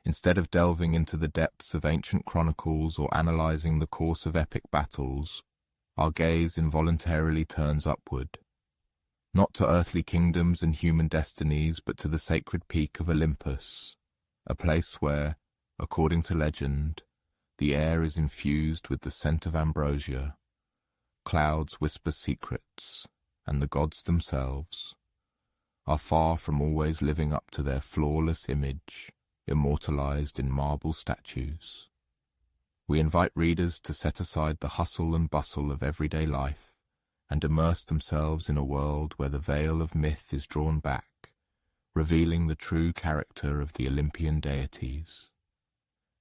Instead of delving into the depths of ancient chronicles or analyzing the course of epic battles, our gaze involuntarily turns upward, not to earthly kingdoms and human destinies, but to the sacred peak of Olympus, a place where, according to legend, the air is infused with the scent of ambrosia, clouds whisper secrets, and the gods themselves are far from always living up to their flawless image, immortalized in marble statues. We invite readers to set aside the hustle and bustle of everyday life and immerse themselves in a world where the veil of myth is drawn back, revealing the true character of the Olympian deities.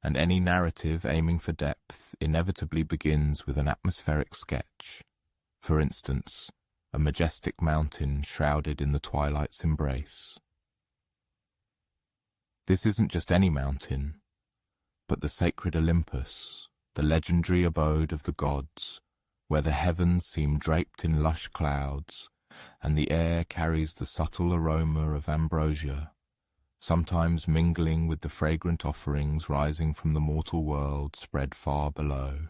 And any narrative aiming for depth inevitably begins with an atmospheric sketch. For instance, a majestic mountain shrouded in the twilight's embrace. This isn't just any mountain, but the sacred Olympus, the legendary abode of the gods, where the heavens seem draped in lush clouds, and the air carries the subtle aroma of ambrosia, sometimes mingling with the fragrant offerings rising from the mortal world spread far below.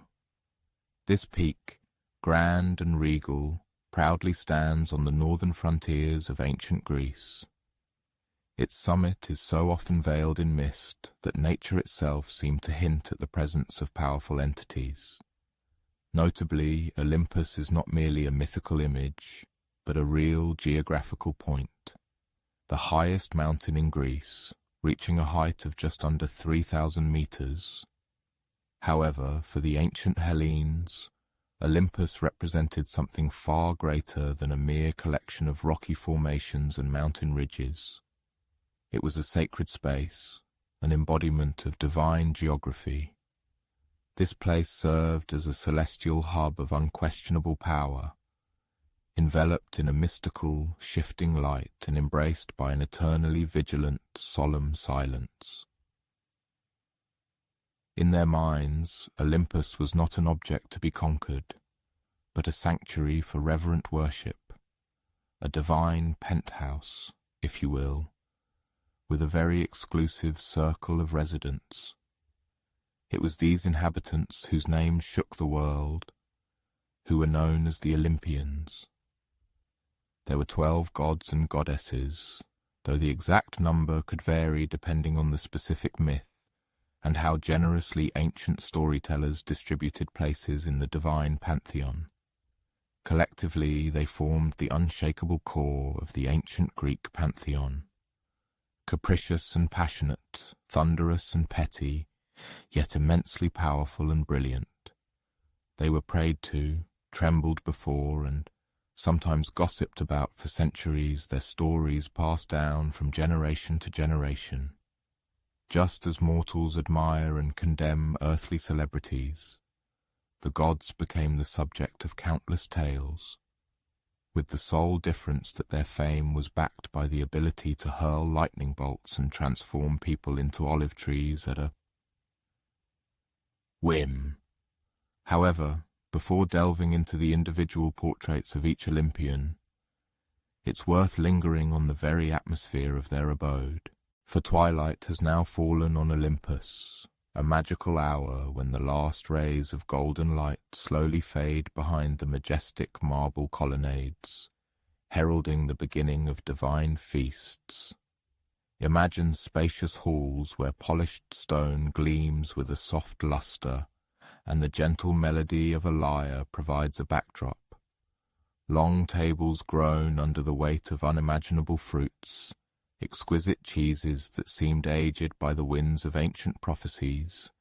This peak, grand and regal, proudly stands on the northern frontiers of ancient Greece. Its summit is so often veiled in mist that nature itself seemed to hint at the presence of powerful entities. Notably, Olympus is not merely a mythical image, but a real geographical point. The highest mountain in Greece, reaching a height of just under 3,000 meters. However, for the ancient Hellenes, Olympus represented something far greater than a mere collection of rocky formations and mountain ridges. It was a sacred space, an embodiment of divine geography. This place served as a celestial hub of unquestionable power, enveloped in a mystical, shifting light and embraced by an eternally vigilant, solemn silence. In their minds, Olympus was not an object to be conquered, but a sanctuary for reverent worship, a divine penthouse, if you will, with a very exclusive circle of residents. It was these inhabitants whose names shook the world, who were known as the Olympians. There were 12 gods and goddesses, though the exact number could vary depending on the specific myth and how generously ancient storytellers distributed places in the divine pantheon. Collectively, they formed the unshakable core of the ancient Greek pantheon. Capricious and passionate, thunderous and petty, yet immensely powerful and brilliant. They were prayed to, trembled before, and sometimes gossiped about for centuries, their stories passed down from generation to generation. Just as mortals admire and condemn earthly celebrities, the gods became the subject of countless tales, with the sole difference that their fame was backed by the ability to hurl lightning bolts and transform people into olive trees at a whim. However, before delving into the individual portraits of each Olympian, it's worth lingering on the very atmosphere of their abode. For twilight has now fallen on Olympus, a magical hour when the last rays of golden light slowly fade behind the majestic marble colonnades, heralding the beginning of divine feasts. Imagine spacious halls where polished stone gleams with a soft luster, and the gentle melody of a lyre provides a backdrop. Long tables groan under the weight of unimaginable fruits, exquisite cheeses that seemed aged by the winds of ancient prophecies,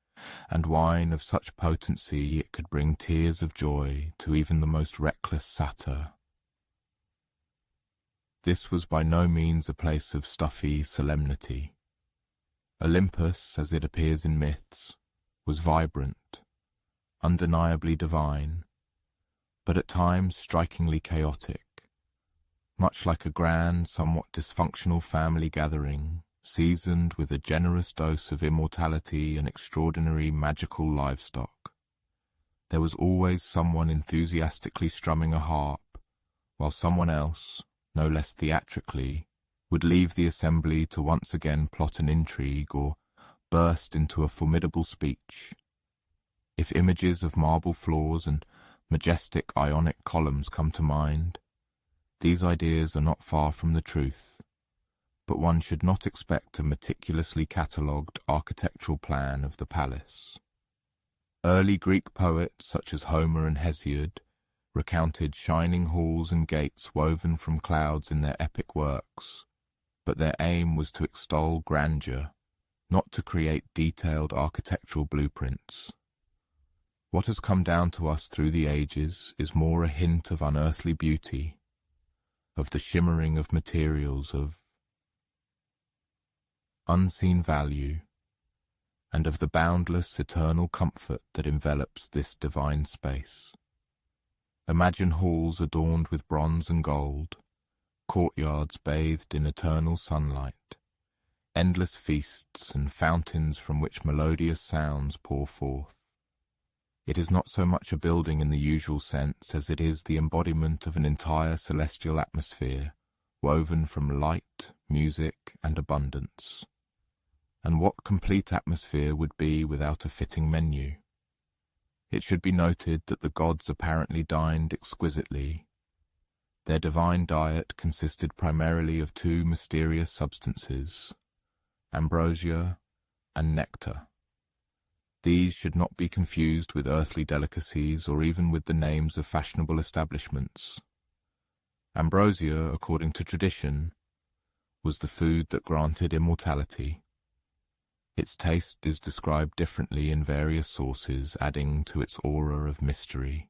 and wine of such potency it could bring tears of joy to even the most reckless satyr. This was by no means a place of stuffy solemnity. Olympus, as it appears in myths, was vibrant, undeniably divine, but at times strikingly chaotic. Much like a grand, somewhat dysfunctional family gathering, seasoned with a generous dose of immortality and extraordinary magical livestock. There was always someone enthusiastically strumming a harp, while someone else, no less theatrically, would leave the assembly to once again plot an intrigue or burst into a formidable speech. If images of marble floors and majestic Ionic columns come to mind, these ideas are not far from the truth, but one should not expect a meticulously catalogued architectural plan of the palace. Early Greek poets such as Homer and Hesiod recounted shining halls and gates woven from clouds in their epic works, but their aim was to extol grandeur, not to create detailed architectural blueprints. What has come down to us through the ages is more a hint of unearthly beauty, of the shimmering of materials, of unseen value, and of the boundless eternal comfort that envelops this divine space. Imagine halls adorned with bronze and gold, courtyards bathed in eternal sunlight, endless feasts and fountains from which melodious sounds pour forth. It is not so much a building in the usual sense as it is the embodiment of an entire celestial atmosphere, woven from light, music, and abundance. And what complete atmosphere would be without a fitting menu? It should be noted that the gods apparently dined exquisitely. Their divine diet consisted primarily of two mysterious substances, ambrosia and nectar. These should not be confused with earthly delicacies or even with the names of fashionable establishments. Ambrosia, according to tradition, was the food that granted immortality. Its taste is described differently in various sources, adding to its aura of mystery.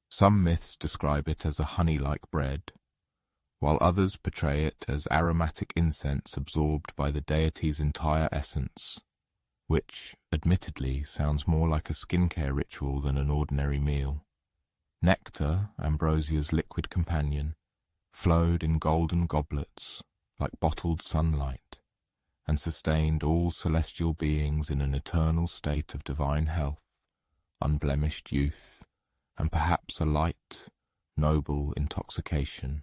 Some myths describe it as a honey-like bread, while others portray it as aromatic incense absorbed by the deity's entire essence, which, admittedly, sounds more like a skincare ritual than an ordinary meal. Nectar, Ambrosia's liquid companion, flowed in golden goblets, like bottled sunlight, and sustained all celestial beings in an eternal state of divine health, unblemished youth, and perhaps a light, noble intoxication.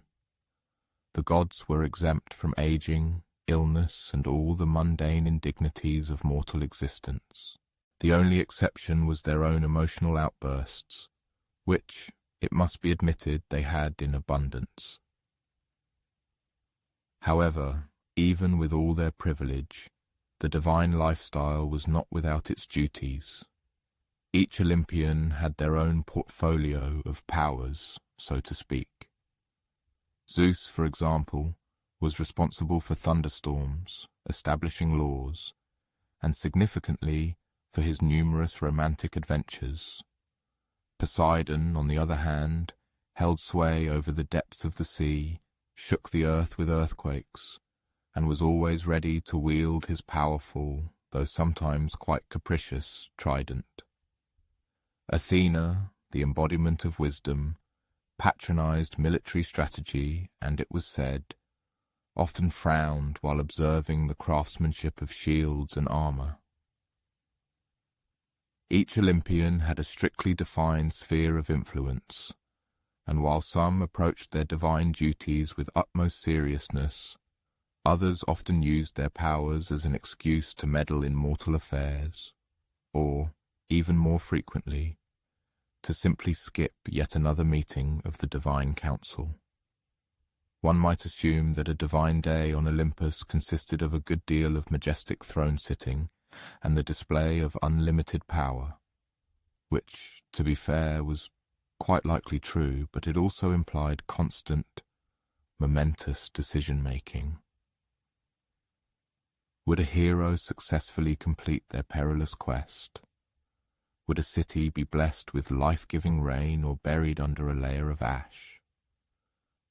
The gods were exempt from aging, illness, and all the mundane indignities of mortal existence. The only exception was their own emotional outbursts, which, it must be admitted, they had in abundance. However, even with all their privilege, the divine lifestyle was not without its duties. Each Olympian had their own portfolio of powers, so to speak. Zeus, for example, was responsible for thunderstorms, establishing laws, and significantly for his numerous romantic adventures. Poseidon, on the other hand, held sway over the depths of the sea, shook the earth with earthquakes, and was always ready to wield his powerful, though sometimes quite capricious, trident. Athena, the embodiment of wisdom, patronized military strategy and, it was said, often frowned while observing the craftsmanship of shields and armor. Each Olympian had a strictly defined sphere of influence, and while some approached their divine duties with utmost seriousness, others often used their powers as an excuse to meddle in mortal affairs, or, even more frequently, to simply skip yet another meeting of the divine council. One might assume that a divine day on Olympus consisted of a good deal of majestic throne-sitting and the display of unlimited power, which, to be fair, was quite likely true, but it also implied constant, momentous decision-making. Would a hero successfully complete their perilous quest? Would a city be blessed with life-giving rain or buried under a layer of ash?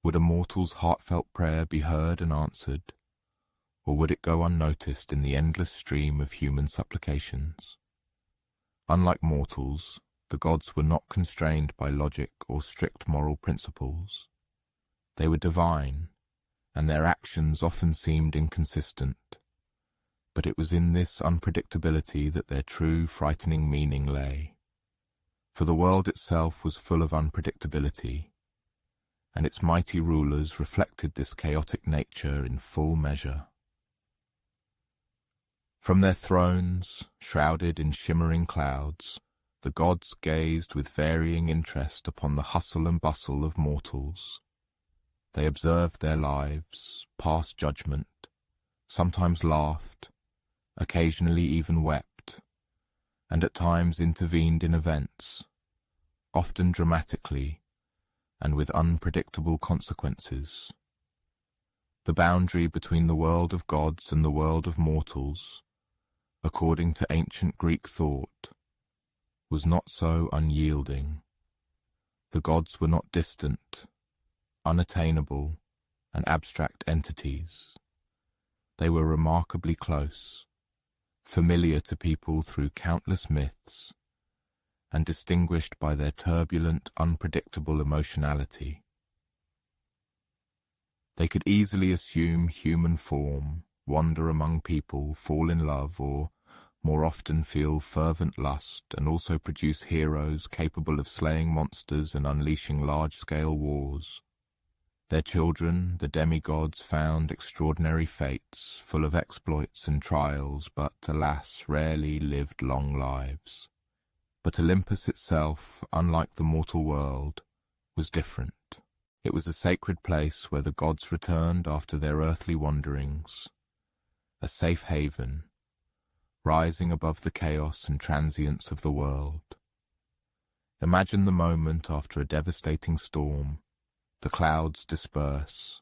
Would a mortal's heartfelt prayer be heard and answered, or would it go unnoticed in the endless stream of human supplications? Unlike mortals, the gods were not constrained by logic or strict moral principles. They were divine, and their actions often seemed inconsistent. But it was in this unpredictability that their true frightening meaning lay. For the world itself was full of unpredictability, and its mighty rulers reflected this chaotic nature in full measure. From their thrones, shrouded in shimmering clouds, the gods gazed with varying interest upon the hustle and bustle of mortals. They observed their lives, passed judgment, sometimes laughed, occasionally even wept, and at times intervened in events, often dramatically and with unpredictable consequences. The boundary between the world of gods and the world of mortals, according to ancient Greek thought, was not so unyielding. The gods were not distant, unattainable, and abstract entities. They were remarkably close, familiar to people through countless myths, and distinguished by their turbulent, unpredictable emotionality. They could easily assume human form, wander among people, fall in love, or more often feel fervent lust, and also produce heroes capable of slaying monsters and unleashing large-scale wars. Their children, the demigods, found extraordinary fates, full of exploits and trials, but, alas, rarely lived long lives. But Olympus itself, unlike the mortal world, was different. It was a sacred place where the gods returned after their earthly wanderings, a safe haven, rising above the chaos and transience of the world. Imagine the moment after a devastating storm. The clouds disperse,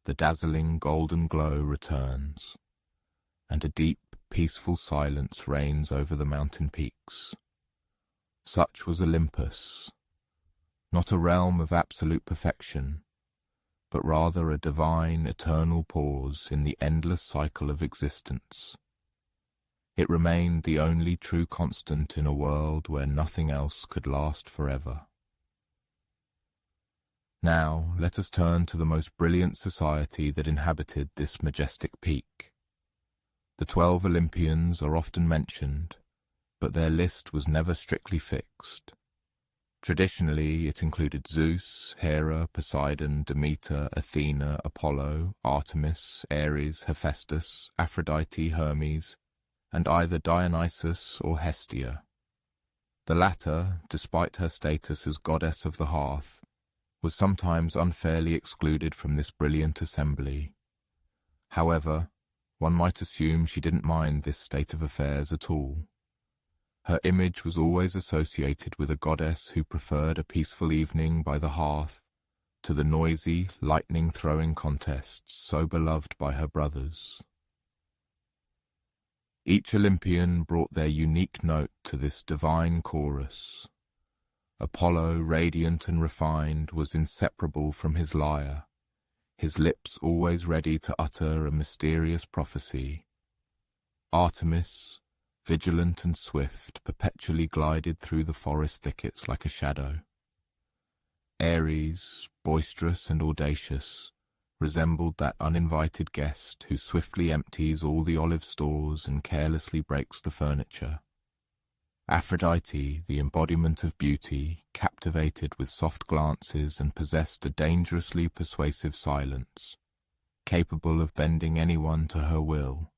the dazzling golden glow returns, and a deep, peaceful silence reigns over the mountain peaks. Such was Olympus, not a realm of absolute perfection, but rather a divine, eternal pause in the endless cycle of existence. It remained the only true constant in a world where nothing else could last forever. Now, let us turn to the most brilliant society that inhabited this majestic peak. The 12 Olympians are often mentioned, but their list was never strictly fixed. Traditionally, it included Zeus, Hera, Poseidon, Demeter, Athena, Apollo, Artemis, Ares, Hephaestus, Aphrodite, Hermes, and either Dionysus or Hestia. The latter, despite her status as goddess of the hearth, was sometimes unfairly excluded from this brilliant assembly. However, one might assume she didn't mind this state of affairs at all. Her image was always associated with a goddess who preferred a peaceful evening by the hearth to the noisy, lightning-throwing contests so beloved by her brothers. Each Olympian brought their unique note to this divine chorus. Apollo, radiant and refined, was inseparable from his lyre, his lips always ready to utter a mysterious prophecy. Artemis, vigilant and swift, perpetually glided through the forest thickets like a shadow. Ares, boisterous and audacious, resembled that uninvited guest who swiftly empties all the olive stores and carelessly breaks the furniture. Aphrodite, the embodiment of beauty, captivated with soft glances and possessed a dangerously persuasive silence, capable of bending anyone to her will.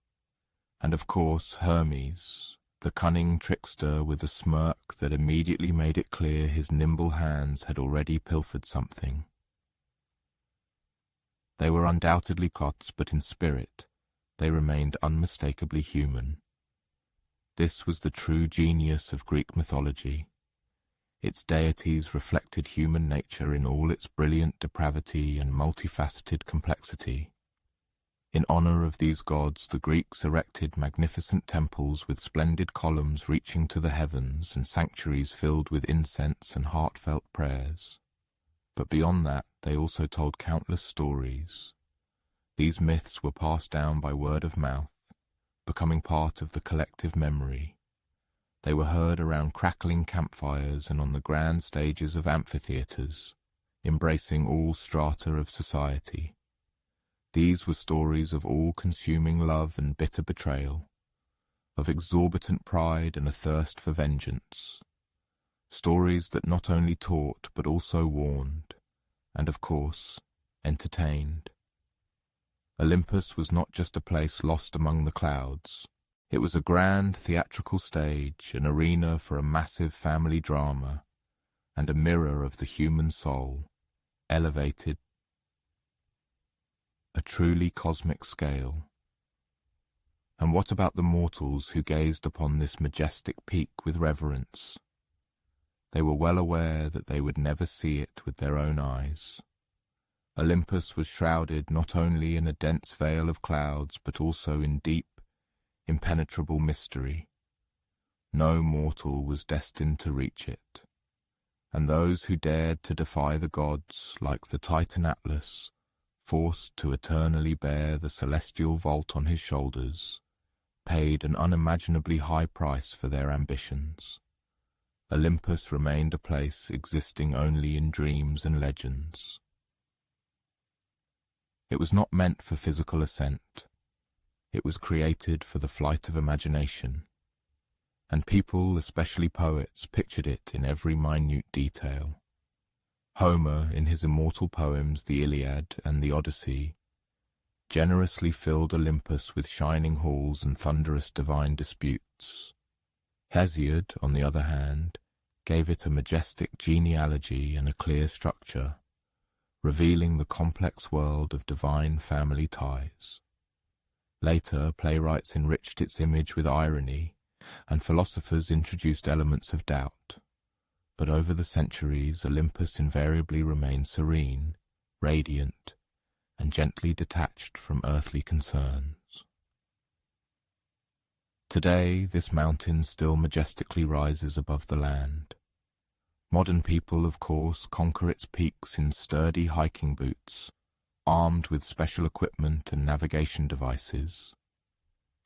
And of course Hermes, the cunning trickster with a smirk that immediately made it clear his nimble hands had already pilfered something. They were undoubtedly gods, but in spirit they remained unmistakably human. This was the true genius of Greek mythology. Its deities reflected human nature in all its brilliant depravity and multifaceted complexity. In honor of these gods, the Greeks erected magnificent temples with splendid columns reaching to the heavens and sanctuaries filled with incense and heartfelt prayers. But beyond that, they also told countless stories. These myths were passed down by word of mouth, becoming part of the collective memory. They were heard around crackling campfires and on the grand stages of amphitheatres, embracing all strata of society. These were stories of all-consuming love and bitter betrayal, of exorbitant pride and a thirst for vengeance. Stories that not only taught but also warned, and of course, entertained. Olympus was not just a place lost among the clouds. It was a grand theatrical stage, an arena for a massive family drama, and a mirror of the human soul, elevated a truly cosmic scale. And what about the mortals who gazed upon this majestic peak with reverence? They were well aware that they would never see it with their own eyes. Olympus was shrouded not only in a dense veil of clouds, but also in deep, impenetrable mystery. No mortal was destined to reach it, and those who dared to defy the gods, like the Titan Atlas, forced to eternally bear the celestial vault on his shoulders, paid an unimaginably high price for their ambitions. Olympus remained a place existing only in dreams and legends. It was not meant for physical ascent. It was created for the flight of imagination, and people, especially poets, pictured it in every minute detail. Homer, in his immortal poems, the Iliad and the Odyssey, generously filled Olympus with shining halls and thunderous divine disputes. Hesiod, on the other hand, gave it a majestic genealogy and a clear structure, revealing the complex world of divine family ties. Later, playwrights enriched its image with irony, and philosophers introduced elements of doubt. But over the centuries, Olympus invariably remained serene, radiant, and gently detached from earthly concerns. Today, this mountain still majestically rises above the land. Modern people, of course, conquer its peaks in sturdy hiking boots, armed with special equipment and navigation devices.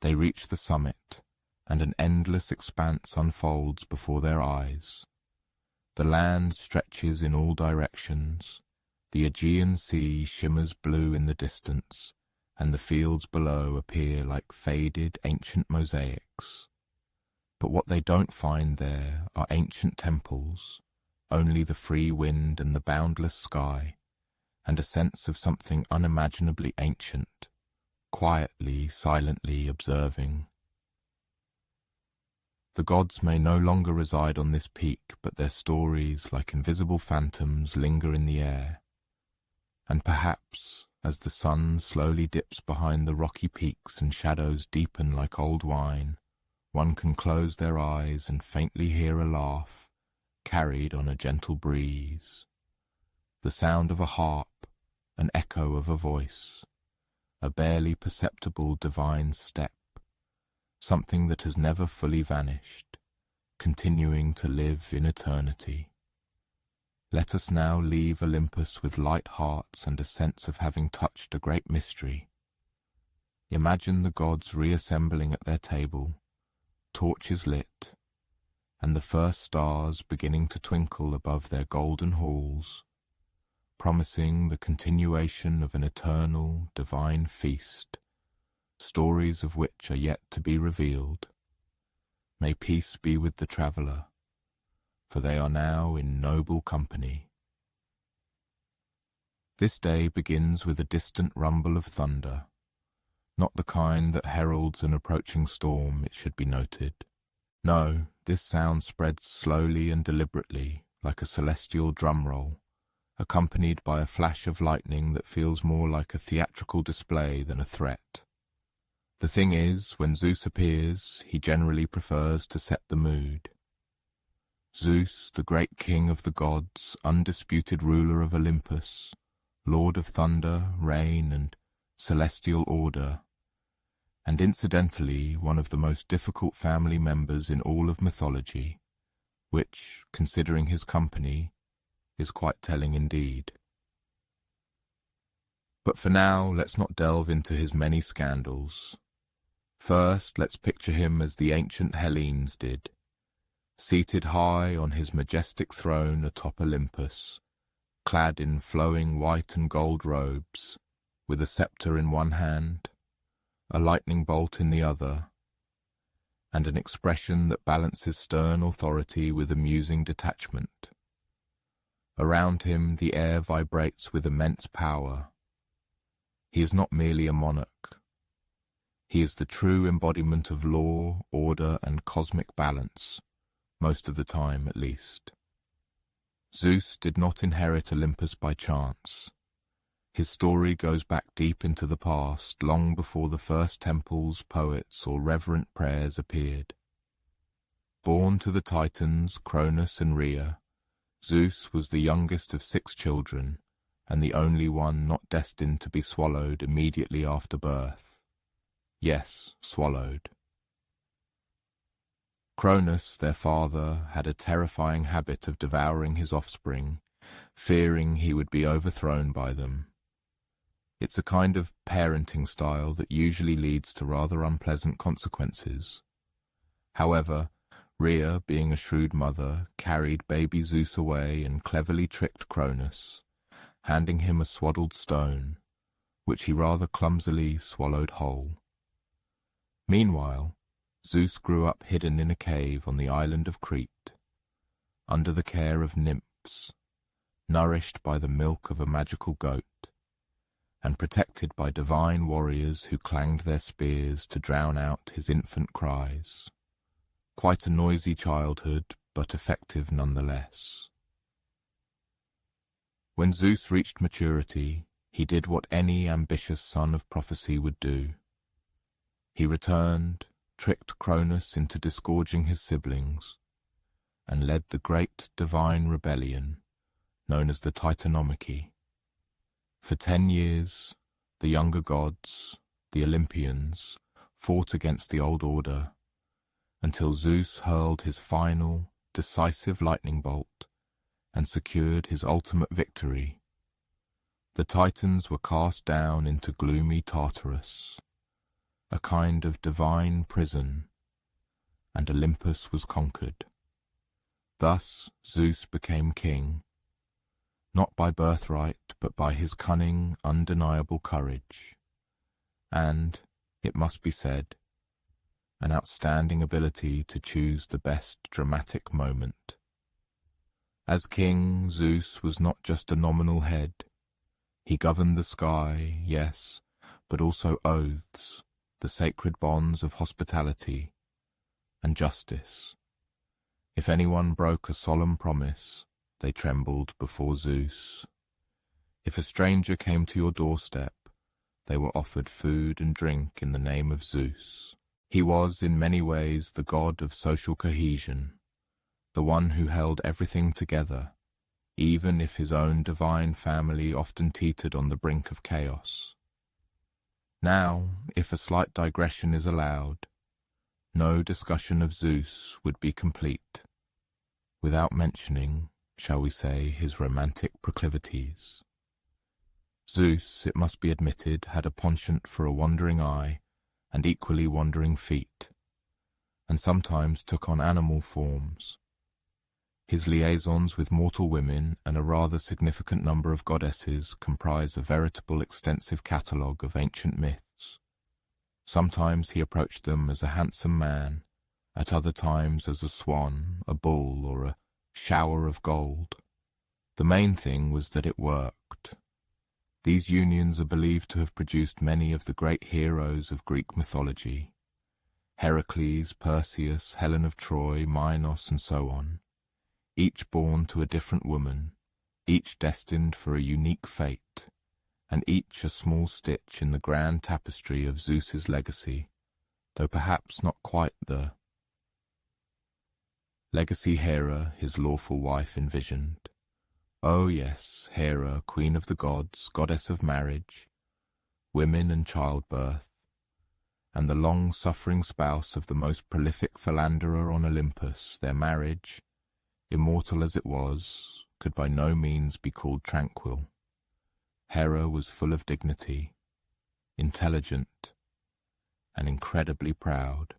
They reach the summit, and an endless expanse unfolds before their eyes. The land stretches in all directions, the Aegean Sea shimmers blue in the distance, and the fields below appear like faded ancient mosaics. But what they don't find there are ancient temples, only the free wind and the boundless sky, and a sense of something unimaginably ancient, quietly, silently observing. The gods may no longer reside on this peak, but their stories, like invisible phantoms, linger in the air. And perhaps, as the sun slowly dips behind the rocky peaks and shadows deepen like old wine, one can close their eyes and faintly hear a laugh, carried on a gentle breeze. The sound of a harp, an echo of a voice, a barely perceptible divine step, something that has never fully vanished, continuing to live in eternity. Let us now leave Olympus with light hearts and a sense of having touched a great mystery. Imagine the gods reassembling at their table, torches lit, and the first stars beginning to twinkle above their golden halls, promising the continuation of an eternal, divine feast, stories of which are yet to be revealed. May peace be with the traveller, for they are now in noble company. This day begins with a distant rumble of thunder, not the kind that heralds an approaching storm, it should be noted. No, this sound spreads slowly and deliberately, like a celestial drum roll, accompanied by a flash of lightning that feels more like a theatrical display than a threat. The thing is, when Zeus appears, he generally prefers to set the mood. Zeus, the great king of the gods, undisputed ruler of Olympus, lord of thunder, rain, and celestial order, and incidentally one of the most difficult family members in all of mythology, which, considering his company, is quite telling indeed. But for now, let's not delve into his many scandals. First, let's picture him as the ancient Hellenes did, seated high on his majestic throne atop Olympus, clad in flowing white and gold robes, with a scepter in one hand, a lightning bolt in the other, and an expression that balances stern authority with amusing detachment. Around him the air vibrates with immense power. He is not merely a monarch. He is the true embodiment of law, order, and cosmic balance, most of the time at least. Zeus did not inherit Olympus by chance. His story goes back deep into the past, long before the first temples, poets, or reverent prayers appeared. Born to the Titans, Cronus and Rhea, Zeus was the youngest of 6 children, and the only one not destined to be swallowed immediately after birth. Yes, swallowed. Cronus, their father, had a terrifying habit of devouring his offspring, fearing he would be overthrown by them. It's a kind of parenting style that usually leads to rather unpleasant consequences. However, Rhea, being a shrewd mother, carried baby Zeus away and cleverly tricked Cronus, handing him a swaddled stone, which he rather clumsily swallowed whole. Meanwhile, Zeus grew up hidden in a cave on the island of Crete, under the care of nymphs, nourished by the milk of a magical goat, and protected by divine warriors who clanged their spears to drown out his infant cries. Quite a noisy childhood, but effective nonetheless. When Zeus reached maturity, he did what any ambitious son of prophecy would do. He returned, tricked Cronus into disgorging his siblings, and led the great divine rebellion, known as the Titanomachy. For 10 years, the younger gods, the Olympians, fought against the old order, until Zeus hurled his final, decisive lightning bolt and secured his ultimate victory. The Titans were cast down into gloomy Tartarus, a kind of divine prison, and Olympus was conquered. Thus Zeus became king, not by birthright, but by his cunning, undeniable courage, and, it must be said, an outstanding ability to choose the best dramatic moment. As king, Zeus was not just a nominal head. He governed the sky, yes, but also oaths, the sacred bonds of hospitality and justice. If anyone broke a solemn promise, they trembled before Zeus. If a stranger came to your doorstep, they were offered food and drink in the name of Zeus. He was, in many ways, the god of social cohesion, the one who held everything together, even if his own divine family often teetered on the brink of chaos. Now, if a slight digression is allowed, no discussion of Zeus would be complete, without mentioning, shall we say, his romantic proclivities. Zeus, it must be admitted, had a penchant for a wandering eye and equally wandering feet, and sometimes took on animal forms. His liaisons with mortal women and a rather significant number of goddesses comprise a veritable extensive catalogue of ancient myths. Sometimes he approached them as a handsome man, at other times as a swan, a bull, or a shower of gold. The main thing was that it worked. These unions are believed to have produced many of the great heroes of Greek mythology: Heracles, Perseus, Helen of Troy, Minos, and so on, each born to a different woman, each destined for a unique fate, and each a small stitch in the grand tapestry of Zeus's legacy, though perhaps not quite the legacy Hera, his lawful wife, envisioned. Oh yes, Hera, queen of the gods, goddess of marriage, women and childbirth, and the long-suffering spouse of the most prolific philanderer on Olympus. Their marriage, immortal as it was, could by no means be called tranquil. Hera was full of dignity, intelligent, and incredibly proud.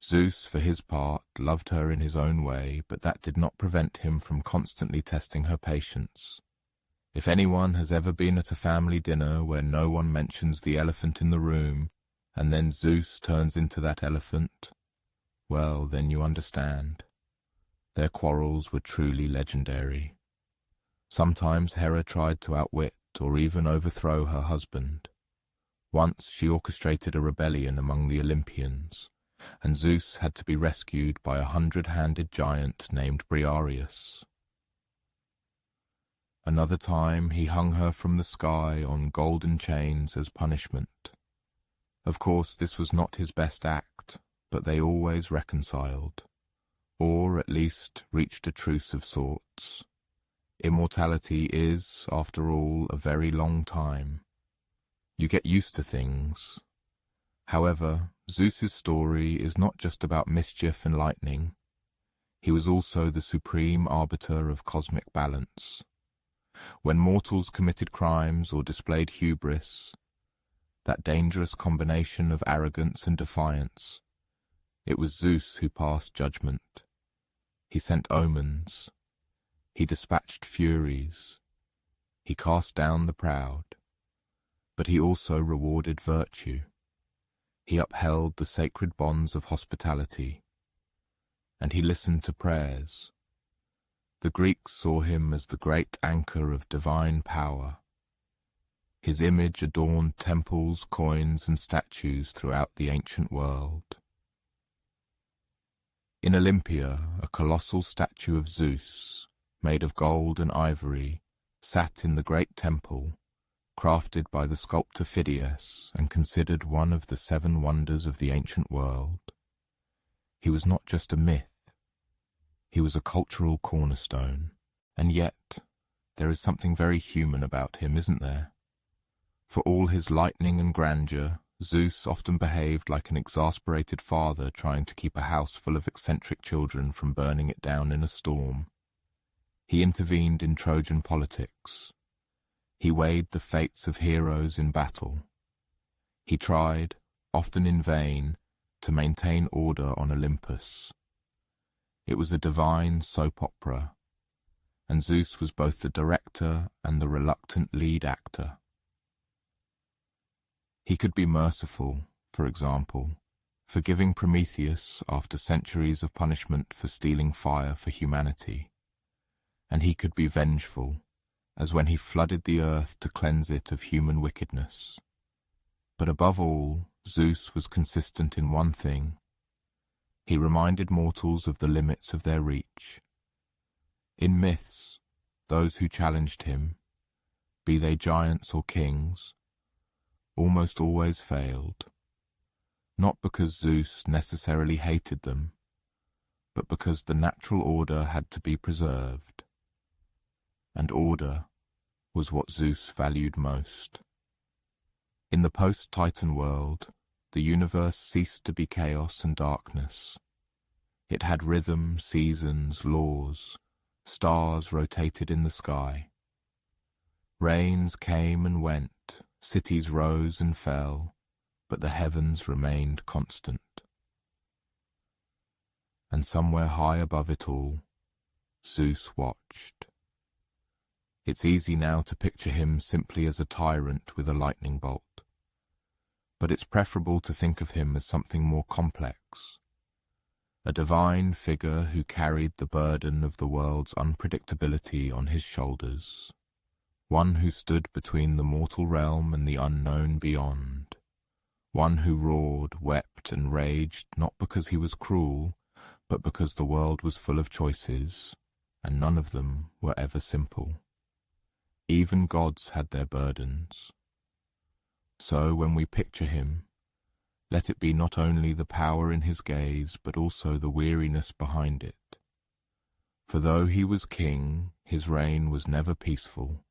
Zeus, for his part, loved her in his own way, but that did not prevent him from constantly testing her patience. If anyone has ever been at a family dinner where no one mentions the elephant in the room, and then Zeus turns into that elephant, well, then you understand. Their quarrels were truly legendary. Sometimes Hera tried to outwit or even overthrow her husband. Once she orchestrated a rebellion among the Olympians, and Zeus had to be rescued by a 100-handed giant named Briareus. Another time he hung her from the sky on golden chains as punishment. Of course, this was not his best act, but they always reconciled, or at least reached a truce of sorts. Immortality is, after all, a very long time. You get used to things. However, Zeus's story is not just about mischief and lightning. He was also the supreme arbiter of cosmic balance. When mortals committed crimes or displayed hubris, that dangerous combination of arrogance and defiance, it was Zeus who passed judgment. He sent omens. He dispatched furies. He cast down the proud. But he also rewarded virtue. He upheld the sacred bonds of hospitality. And he listened to prayers. The Greeks saw him as the great anchor of divine power. His image adorned temples, coins, and statues throughout the ancient world. In Olympia, a colossal statue of Zeus, made of gold and ivory, sat in the great temple, crafted by the sculptor Phidias and considered one of the 7 wonders of the ancient world. He was not just a myth. He was a cultural cornerstone, and yet there is something very human about him, isn't there? For all his lightning and grandeur, Zeus often behaved like an exasperated father trying to keep a house full of eccentric children from burning it down in a storm. He intervened in Trojan politics. He weighed the fates of heroes in battle. He tried, often in vain, to maintain order on Olympus. It was a divine soap opera, and Zeus was both the director and the reluctant lead actor. He could be merciful, for example, forgiving Prometheus after centuries of punishment for stealing fire for humanity. And he could be vengeful, as when he flooded the earth to cleanse it of human wickedness. But above all, Zeus was consistent in one thing. He reminded mortals of the limits of their reach. In myths, those who challenged him, be they giants or kings, almost always failed, not because Zeus necessarily hated them, but because the natural order had to be preserved. And order was what Zeus valued most. In the post-Titan world, the universe ceased to be chaos and darkness. It had rhythm, seasons, laws. Stars rotated in the sky. Rains came and went, cities rose and fell, but the heavens remained constant. And somewhere high above it all, Zeus watched. It's easy now to picture him simply as a tyrant with a lightning bolt. But it's preferable to think of him as something more complex. A divine figure who carried the burden of the world's unpredictability on his shoulders. One who stood between the mortal realm and the unknown beyond. One who roared, wept, and raged not because he was cruel, but because the world was full of choices, and none of them were ever simple. Even gods had their burdens. So when we picture him, let it be not only the power in his gaze, but also the weariness behind it. For though he was king, his reign was never peaceful.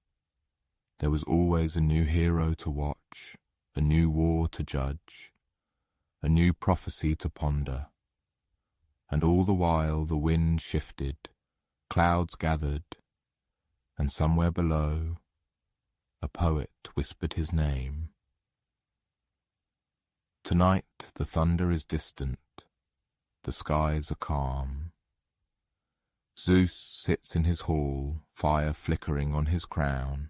There was always a new hero to watch, a new war to judge, a new prophecy to ponder. And all the while the wind shifted, clouds gathered, and somewhere below, a poet whispered his name. Tonight the thunder is distant, the skies are calm. Zeus sits in his hall, fire flickering on his crown,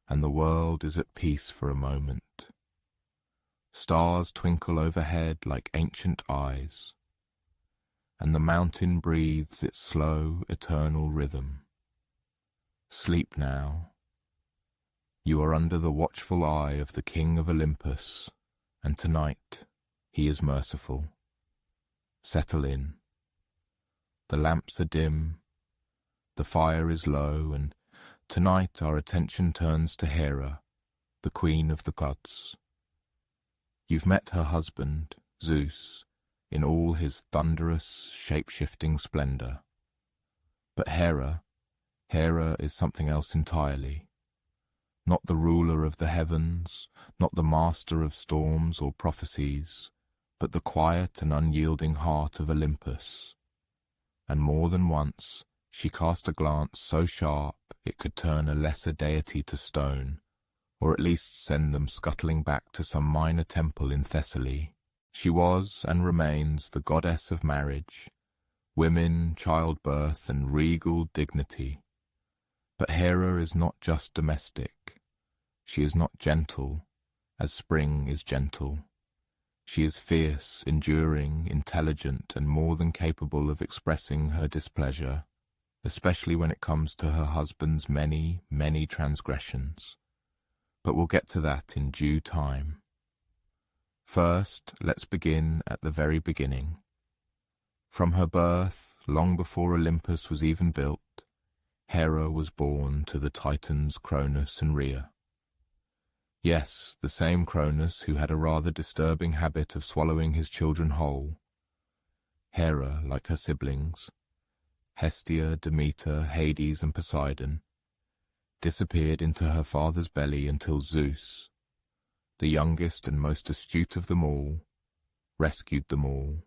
and the world is at peace for a moment. Stars twinkle overhead like ancient eyes, and the mountain breathes its slow, eternal rhythm. Sleep now. You are under the watchful eye of the king of Olympus, and tonight he is merciful. Settle in. The lamps are dim, the fire is low, and tonight our attention turns to Hera, the queen of the gods. You've met her husband, Zeus, in all his thunderous, shape-shifting splendor. But Hera is something else entirely. Not the ruler of the heavens, not the master of storms or prophecies, but the quiet and unyielding heart of Olympus. And more than once she cast a glance so sharp it could turn a lesser deity to stone, or at least send them scuttling back to some minor temple in Thessaly. She was and remains the goddess of marriage, women, childbirth, and regal dignity. But Hera is not just domestic. She is not gentle, as spring is gentle. She is fierce, enduring, intelligent, and more than capable of expressing her displeasure, especially when it comes to her husband's many, many transgressions. But we'll get to that in due time. First, let's begin at the very beginning. From her birth, long before Olympus was even built, Hera was born to the Titans Cronus and Rhea. Yes, the same Cronus who had a rather disturbing habit of swallowing his children whole. Hera, like her siblings, Hestia, Demeter, Hades, and Poseidon, disappeared into her father's belly until Zeus, the youngest and most astute of them all, rescued them all.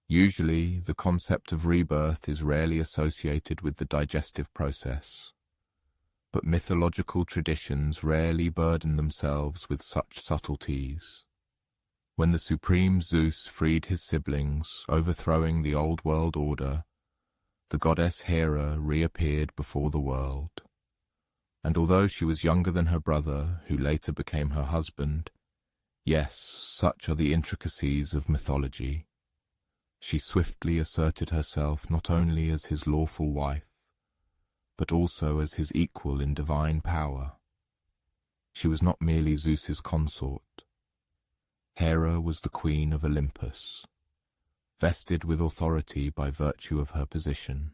Usually, the concept of rebirth is rarely associated with the digestive process, but mythological traditions rarely burden themselves with such subtleties. When the supreme Zeus freed his siblings, overthrowing the old world order, the goddess Hera reappeared before the world. And although she was younger than her brother, who later became her husband, yes, such are the intricacies of mythology, she swiftly asserted herself not only as his lawful wife, but also as his equal in divine power. She was not merely Zeus's consort. Hera was the queen of Olympus, vested with authority by virtue of her position.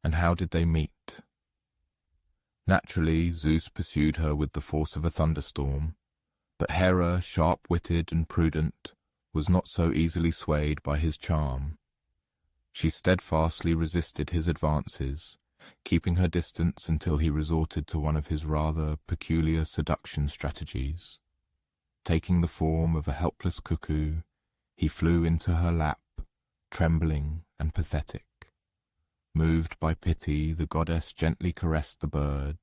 And how did they meet? Naturally, Zeus pursued her with the force of a thunderstorm, but Hera, sharp-witted and prudent, was not so easily swayed by his charm. She steadfastly resisted his advances, keeping her distance until he resorted to one of his rather peculiar seduction strategies. Taking the form of a helpless cuckoo, he flew into her lap, trembling and pathetic. Moved by pity, the goddess gently caressed the bird,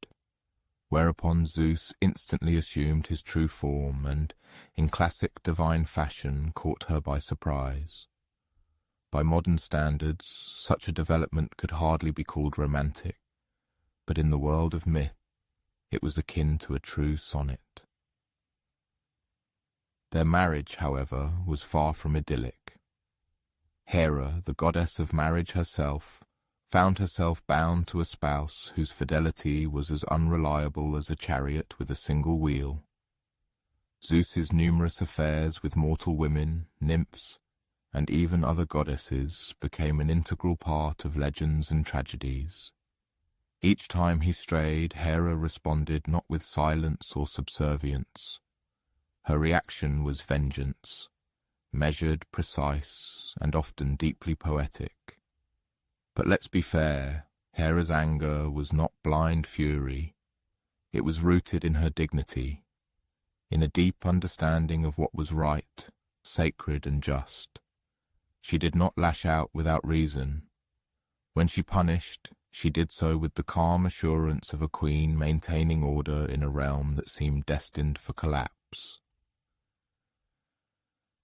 whereupon Zeus instantly assumed his true form and, in classic divine fashion, caught her by surprise. By modern standards, such a development could hardly be called romantic, but in the world of myth, it was akin to a true sonnet. Their marriage, however, was far from idyllic. Hera, the goddess of marriage herself, found herself bound to a spouse whose fidelity was as unreliable as a chariot with a single wheel. Zeus's numerous affairs with mortal women, nymphs, and even other goddesses became an integral part of legends and tragedies. Each time he strayed, Hera responded not with silence or subservience. Her reaction was vengeance, measured, precise, and often deeply poetic. But let's be fair, Hera's anger was not blind fury. It was rooted in her dignity, in a deep understanding of what was right, sacred, and just. She did not lash out without reason. When she punished, she did so with the calm assurance of a queen maintaining order in a realm that seemed destined for collapse.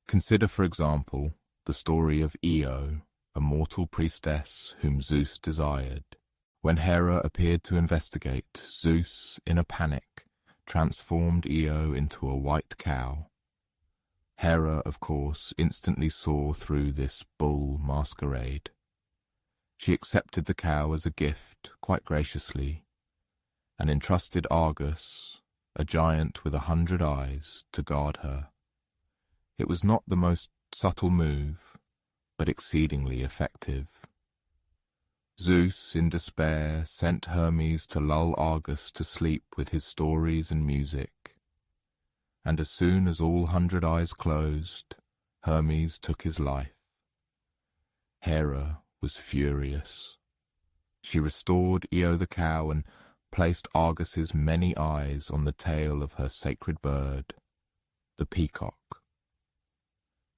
Consider, for example, the story of Io, a mortal priestess whom Zeus desired. When Hera appeared to investigate, Zeus, in a panic, transformed Io into a white cow. Hera, of course, instantly saw through this bull masquerade. She accepted the cow as a gift quite graciously, and entrusted Argus, a giant with 100 eyes, to guard her. It was not the most subtle move, but exceedingly effective. Zeus, in despair, sent Hermes to lull Argus to sleep with his stories and music, and as soon as all 100 eyes closed, Hermes took his life. Hera was furious. She restored Io the cow and placed Argus's many eyes on the tail of her sacred bird, the peacock.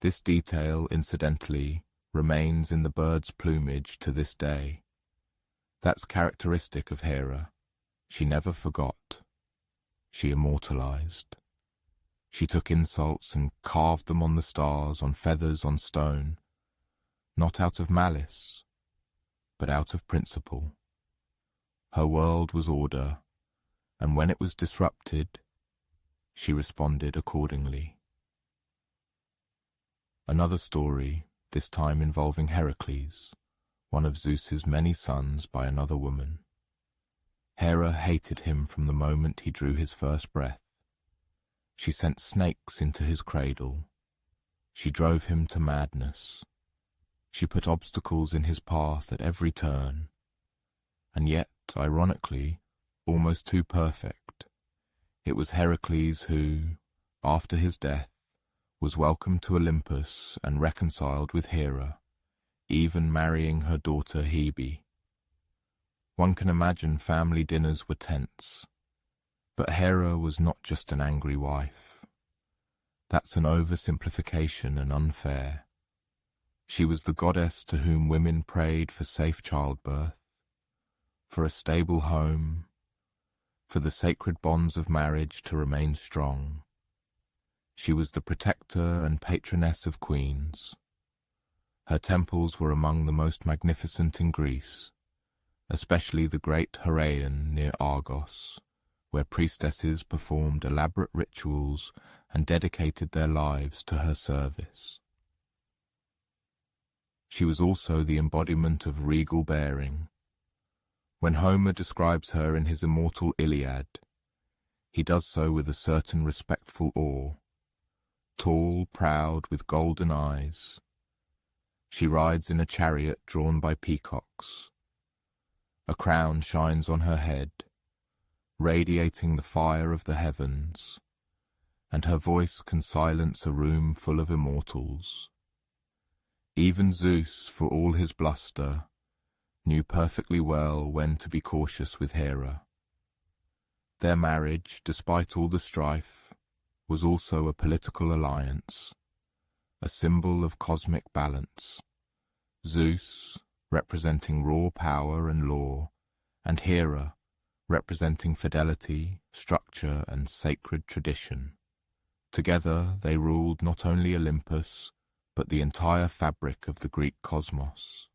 This detail, incidentally, remains in the bird's plumage to this day. That's characteristic of Hera. She never forgot. She immortalized. She took insults and carved them on the stars, on feathers, on stone, not out of malice, but out of principle. Her world was order, and when it was disrupted, she responded accordingly. Another story, this time involving Heracles, one of Zeus's many sons by another woman. Hera hated him from the moment he drew his first breath. She sent snakes into his cradle. She drove him to madness. She put obstacles in his path at every turn. And yet, ironically, almost too perfect, it was Heracles who, after his death, was welcomed to Olympus and reconciled with Hera, even marrying her daughter Hebe. One can imagine family dinners were tense, but Hera was not just an angry wife. That's an oversimplification and unfair. She was the goddess to whom women prayed for safe childbirth, for a stable home, for the sacred bonds of marriage to remain strong. She was the protector and patroness of queens. Her temples were among the most magnificent in Greece, especially the great Heraion near Argos, where priestesses performed elaborate rituals and dedicated their lives to her service. She was also the embodiment of regal bearing. When Homer describes her in his immortal Iliad, he does so with a certain respectful awe. Tall, proud, with golden eyes, she rides in a chariot drawn by peacocks. A crown shines on her head, radiating the fire of the heavens, and her voice can silence a room full of immortals. Even Zeus, for all his bluster, knew perfectly well when to be cautious with Hera. Their marriage, despite all the strife, was also a political alliance, a symbol of cosmic balance. Zeus, representing raw power and law, and Hera, representing fidelity, structure, and sacred tradition. Together they ruled not only Olympus, but the entire fabric of the Greek cosmos.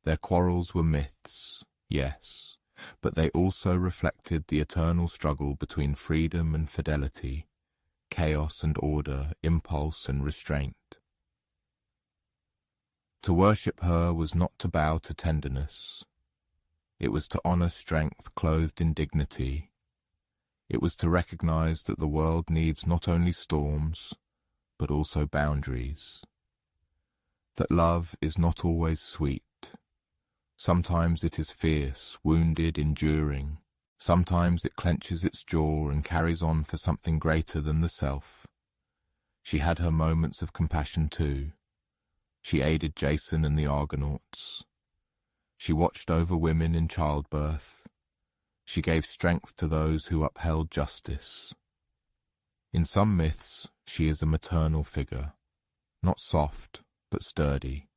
Their quarrels were myths, yes, but they also reflected the eternal struggle between freedom and fidelity, chaos and order, impulse and restraint. To worship her was not to bow to tenderness. It was to honor strength clothed in dignity. It was to recognize that the world needs not only storms, but also boundaries. That love is not always sweet. Sometimes it is fierce, wounded, enduring. Sometimes it clenches its jaw and carries on for something greater than the self. She had her moments of compassion too. She aided Jason and the Argonauts. She watched over women in childbirth. She gave strength to those who upheld justice. In some myths, she is a maternal figure, not soft, but sturdy.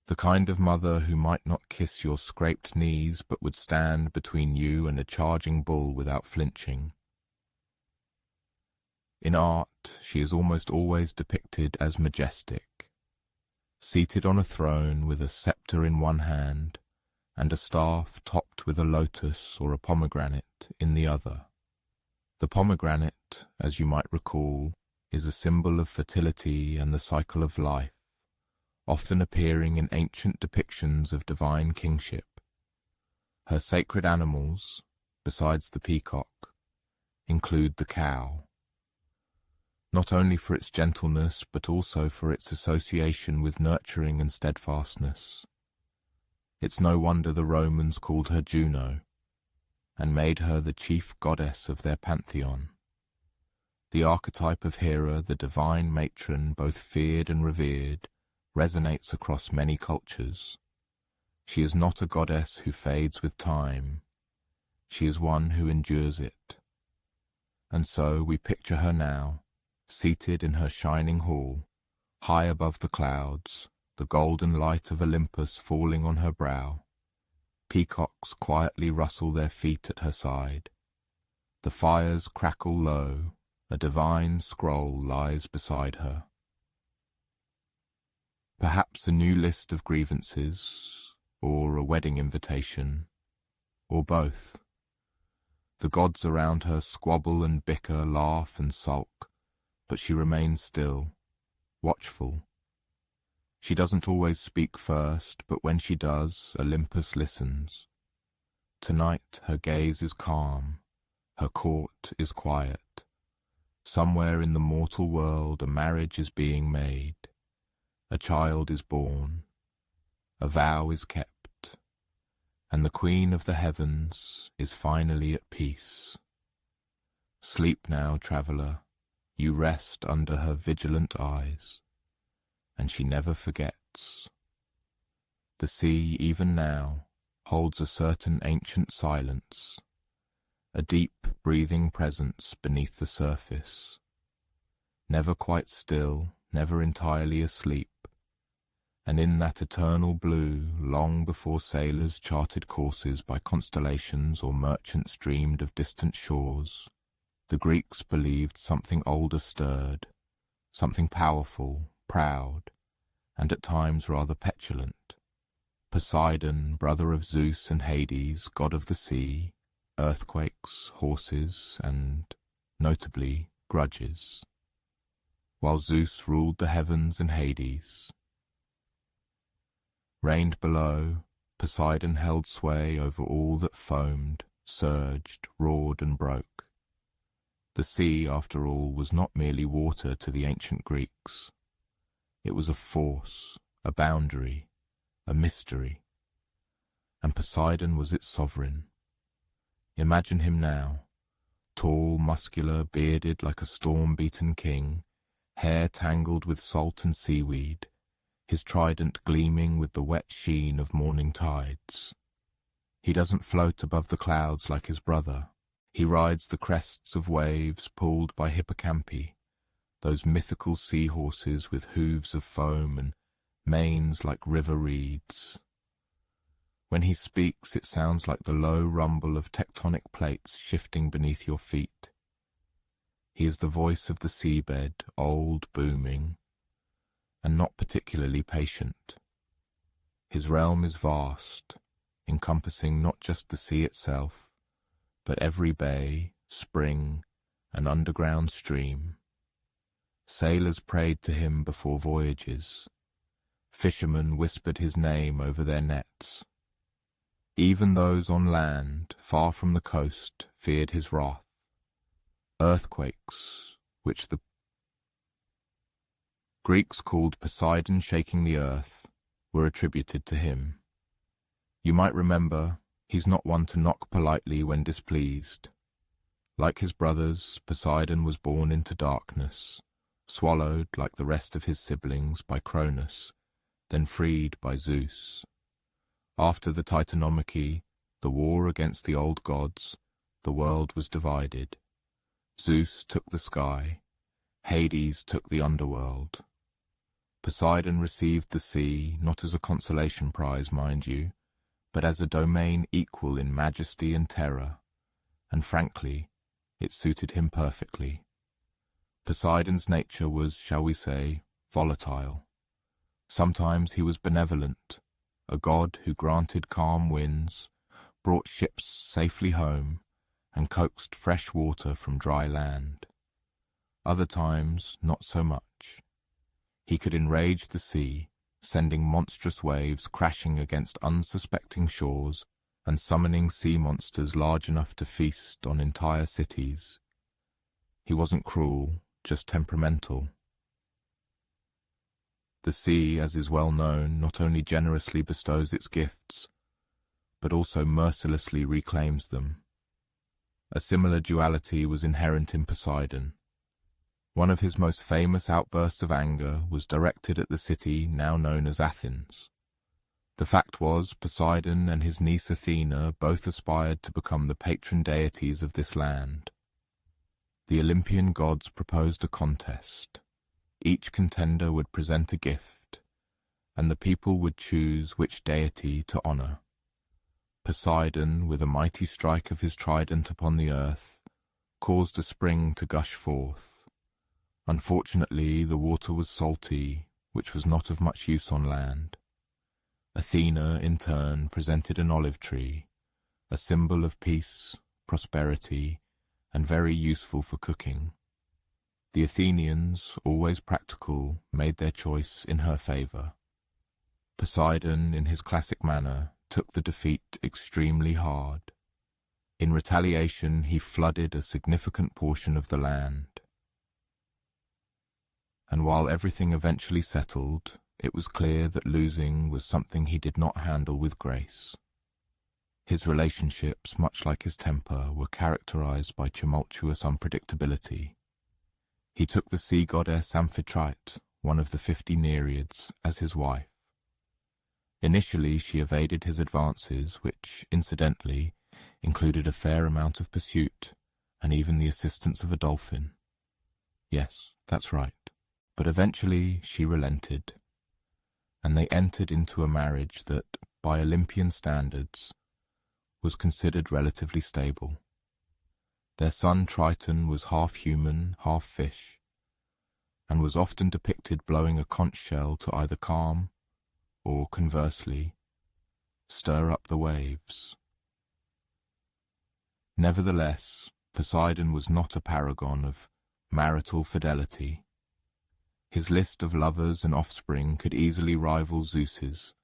The kind of mother who might not kiss your scraped knees but would stand between you and a charging bull without flinching. In art, she is almost always depicted as majestic, seated on a throne with a scepter in one hand and a staff topped with a lotus or a pomegranate in the other. The pomegranate, as you might recall, is a symbol of fertility and the cycle of life, often appearing in ancient depictions of divine kingship. Her sacred animals, besides the peacock, include the cow, not only for its gentleness but also for its association with nurturing and steadfastness. It's no wonder the Romans called her Juno, and made her the chief goddess of their pantheon. The archetype of Hera, the divine matron, both feared and revered, resonates across many cultures. She is not a goddess who fades with time. She is one who endures it. And so we picture her now, seated in her shining hall, high above the clouds, the golden light of Olympus falling on her brow. Peacocks quietly rustle their feet at her side. The fires crackle low, a divine scroll lies beside her. Perhaps a new list of grievances, or a wedding invitation, or both. The gods around her squabble and bicker, laugh and sulk, but she remains still, watchful. She doesn't always speak first, but when she does, Olympus listens. Tonight her gaze is calm, her court is quiet. Somewhere in the mortal world a marriage is being made. A child is born, a vow is kept, and the Queen of the Heavens is finally at peace. Sleep now, traveller, you rest under her vigilant eyes, and she never forgets. The sea, even now, holds a certain ancient silence, a deep, breathing presence beneath the surface, never quite still, never entirely asleep, and in that eternal blue, long before sailors charted courses by constellations or merchants dreamed of distant shores, the Greeks believed something older stirred, something powerful, proud, and at times rather petulant. Poseidon, brother of Zeus and Hades, god of the sea, earthquakes, horses, and, notably, grudges, while Zeus ruled the heavens and Hades. Reigned below, Poseidon held sway over all that foamed, surged, roared, and broke. The sea, after all, was not merely water to the ancient Greeks. It was a force, a boundary, a mystery, and Poseidon was its sovereign. Imagine him now, tall, muscular, bearded like a storm-beaten king, hair tangled with salt and seaweed, his trident gleaming with the wet sheen of morning tides. He doesn't float above the clouds like his brother. He rides the crests of waves pulled by hippocampi, those mythical seahorses with hooves of foam and manes like river reeds. When he speaks, it sounds like the low rumble of tectonic plates shifting beneath your feet. He is the voice of the seabed, old, booming, and not particularly patient. His realm is vast, encompassing not just the sea itself, but every bay, spring, and underground stream. Sailors prayed to him before voyages. Fishermen whispered his name over their nets. Even those on land, far from the coast, feared his wrath. Earthquakes, which the Greeks called Poseidon shaking the earth, were attributed to him. You might remember, he's not one to knock politely when displeased. Like his brothers, Poseidon was born into darkness, swallowed, like the rest of his siblings, by Cronus, then freed by Zeus. After the Titanomachy, the war against the old gods, the world was divided. Zeus took the sky, Hades took the underworld. Poseidon received the sea, not as a consolation prize, mind you, but as a domain equal in majesty and terror, and frankly, it suited him perfectly. Poseidon's nature was, shall we say, volatile. Sometimes he was benevolent, a god who granted calm winds, brought ships safely home, and coaxed fresh water from dry land. Other times, not so much. He could enrage the sea, sending monstrous waves crashing against unsuspecting shores and summoning sea monsters large enough to feast on entire cities. He wasn't cruel, just temperamental. The sea, as is well known, not only generously bestows its gifts, but also mercilessly reclaims them. A similar duality was inherent in Poseidon. One of his most famous outbursts of anger was directed at the city now known as Athens. The fact was, Poseidon and his niece Athena both aspired to become the patron deities of this land. The Olympian gods proposed a contest. Each contender would present a gift, and the people would choose which deity to honor. Poseidon, with a mighty strike of his trident upon the earth, caused a spring to gush forth. Unfortunately, the water was salty, which was not of much use on land. Athena, in turn, presented an olive tree, a symbol of peace, prosperity, and very useful for cooking. The Athenians, always practical, made their choice in her favor. Poseidon, in his classic manner, took the defeat extremely hard. In retaliation, he flooded a significant portion of the land. And while everything eventually settled, it was clear that losing was something he did not handle with grace. His relationships, much like his temper, were characterized by tumultuous unpredictability. He took the sea goddess Amphitrite, one of the 50 Nereids, as his wife. Initially, she evaded his advances, which, incidentally, included a fair amount of pursuit, and even the assistance of a dolphin. Yes, that's right. But eventually she relented, and they entered into a marriage that, by Olympian standards, was considered relatively stable. Their son Triton was half human, half fish, and was often depicted blowing a conch shell to either calm, or, conversely, stir up the waves. Nevertheless, Poseidon was not a paragon of marital fidelity. His list of lovers and offspring could easily rival Zeus's,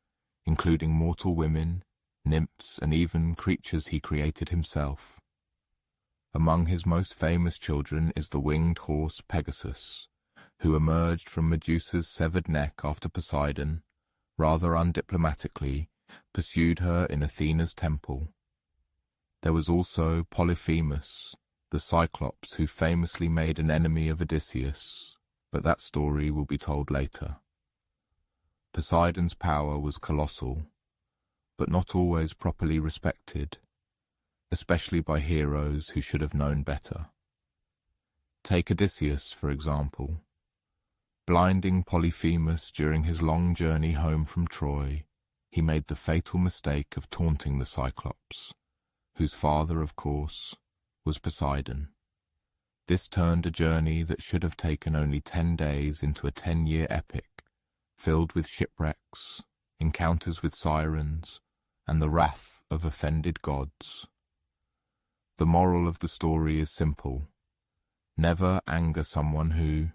including mortal women, nymphs, and even creatures he created himself. Among his most famous children is the winged horse Pegasus, who emerged from Medusa's severed neck after Poseidon, rather undiplomatically, pursued her in Athena's temple. There was also Polyphemus, the Cyclops who famously made an enemy of Odysseus, but that story will be told later. Poseidon's power was colossal, but not always properly respected, especially by heroes who should have known better. Take Odysseus, for example. Blinding Polyphemus during his long journey home from Troy, he made the fatal mistake of taunting the Cyclops, whose father, of course, was Poseidon. This turned a journey that should have taken only 10 days into a 10-year epic, filled with shipwrecks, encounters with sirens, and the wrath of offended gods. The moral of the story is simple. Never anger someone who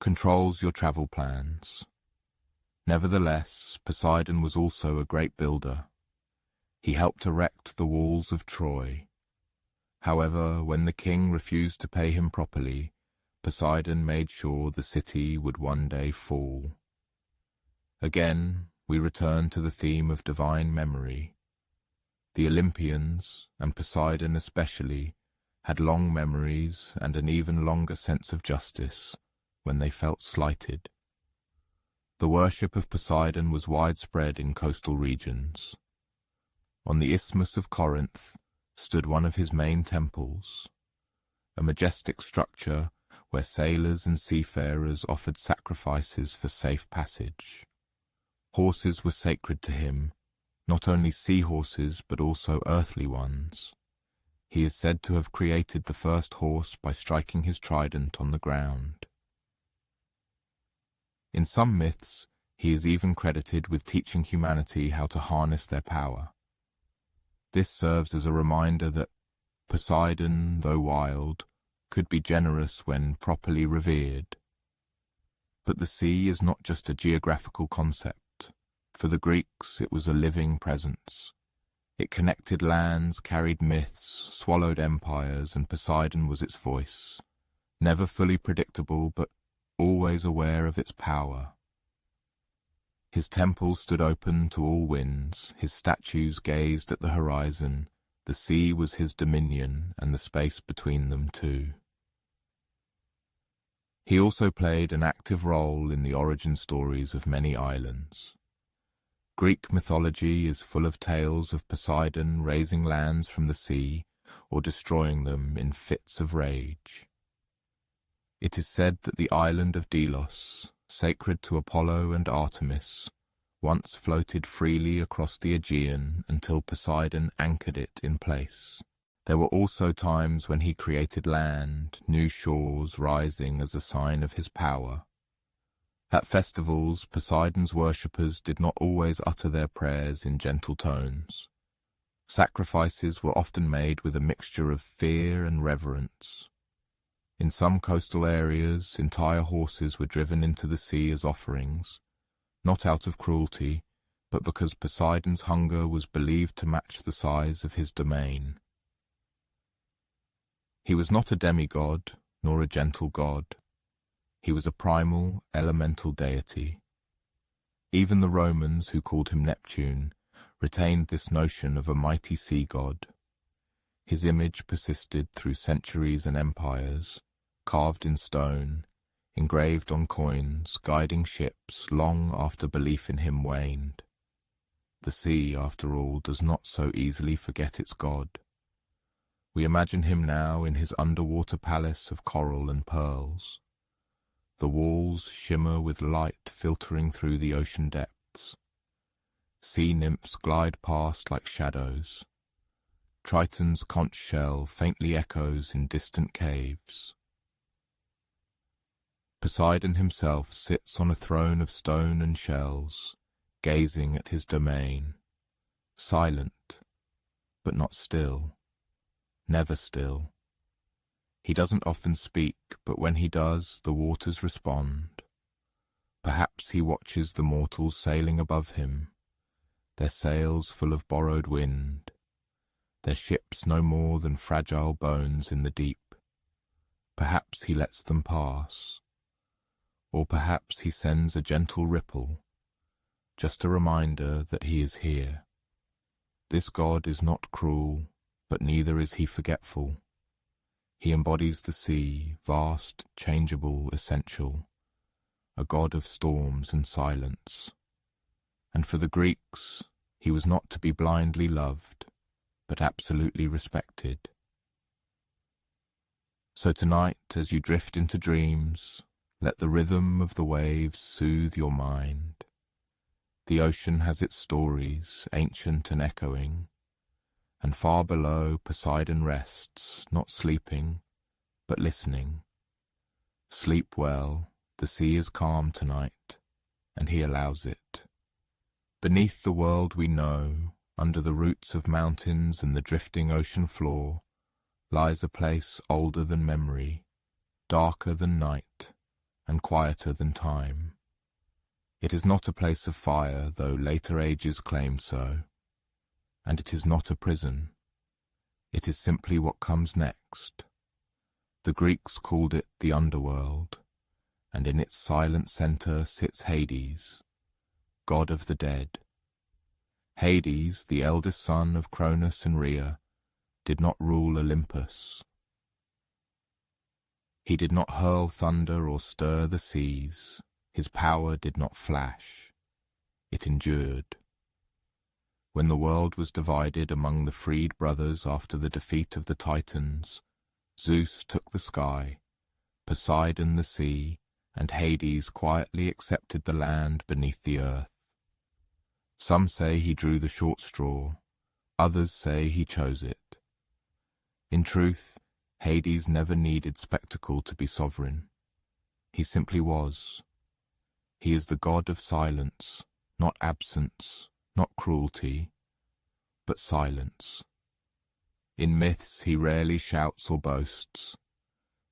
controls your travel plans. Nevertheless, Poseidon was also a great builder. He helped erect the walls of Troy. However, when the king refused to pay him properly, Poseidon made sure the city would one day fall. Again, we return to the theme of divine memory. The Olympians, and Poseidon especially, had long memories and an even longer sense of justice when they felt slighted. The worship of Poseidon was widespread in coastal regions. On the Isthmus of Corinth stood one of his main temples, a majestic structure where sailors and seafarers offered sacrifices for safe passage. Horses were sacred to him, not only seahorses but also earthly ones. He is said to have created the first horse by striking his trident on the ground. In some myths, he is even credited with teaching humanity how to harness their power. This serves as a reminder that Poseidon, though wild, could be generous when properly revered. But the sea is not just a geographical concept. For the Greeks, it was a living presence. It connected lands, carried myths, swallowed empires, and Poseidon was its voice. Never fully predictable, but always aware of its power. His temple stood open to all winds, his statues gazed at the horizon, the sea was his dominion, and the space between them too. He also played an active role in the origin stories of many islands. Greek mythology is full of tales of Poseidon raising lands from the sea or destroying them in fits of rage. It is said that the island of Delos, sacred to Apollo and Artemis, once floated freely across the Aegean until Poseidon anchored it in place. There were also times when he created land, new shores rising as a sign of his power. At festivals, Poseidon's worshippers did not always utter their prayers in gentle tones. Sacrifices were often made with a mixture of fear and reverence. In some coastal areas, entire horses were driven into the sea as offerings, not out of cruelty, but because Poseidon's hunger was believed to match the size of his domain. He was not a demigod, nor a gentle god. He was a primal, elemental deity. Even the Romans, who called him Neptune, retained this notion of a mighty sea god. His image persisted through centuries and empires, carved in stone, engraved on coins, guiding ships long after belief in him waned. The sea, after all, does not so easily forget its god. We imagine him now in his underwater palace of coral and pearls. The walls shimmer with light filtering through the ocean depths. Sea nymphs glide past like shadows. Triton's conch shell faintly echoes in distant caves. Poseidon himself sits on a throne of stone and shells, gazing at his domain, silent, but not still, never still. He doesn't often speak, but when he does, the waters respond. Perhaps he watches the mortals sailing above him, their sails full of borrowed wind, their ships no more than fragile bones in the deep. Perhaps he lets them pass, or perhaps he sends a gentle ripple, just a reminder that he is here. This god is not cruel, but neither is he forgetful. He embodies the sea, vast, changeable, essential, a god of storms and silence. And for the Greeks, he was not to be blindly loved, but absolutely respected. So tonight, as you drift into dreams, let the rhythm of the waves soothe your mind. The ocean has its stories, ancient and echoing, and far below Poseidon rests, not sleeping, but listening. Sleep well, the sea is calm tonight, and he allows it. Beneath the world we know, under the roots of mountains and the drifting ocean floor, lies a place older than memory, darker than night, and quieter than time. It is not a place of fire, though later ages claim so. And it is not a prison. It is simply what comes next. The Greeks called it the underworld, and in its silent center sits Hades, god of the dead. Hades, the eldest son of Cronus and Rhea, did not rule Olympus. He did not hurl thunder or stir the seas. His power did not flash. It endured. When the world was divided among the freed brothers after the defeat of the Titans, Zeus took the sky, Poseidon the sea, and Hades quietly accepted the land beneath the earth. Some say he drew the short straw, others say he chose it. In truth, Hades never needed spectacle to be sovereign. He simply was. He is the god of silence, not absence, not cruelty, but silence. In myths he rarely shouts or boasts.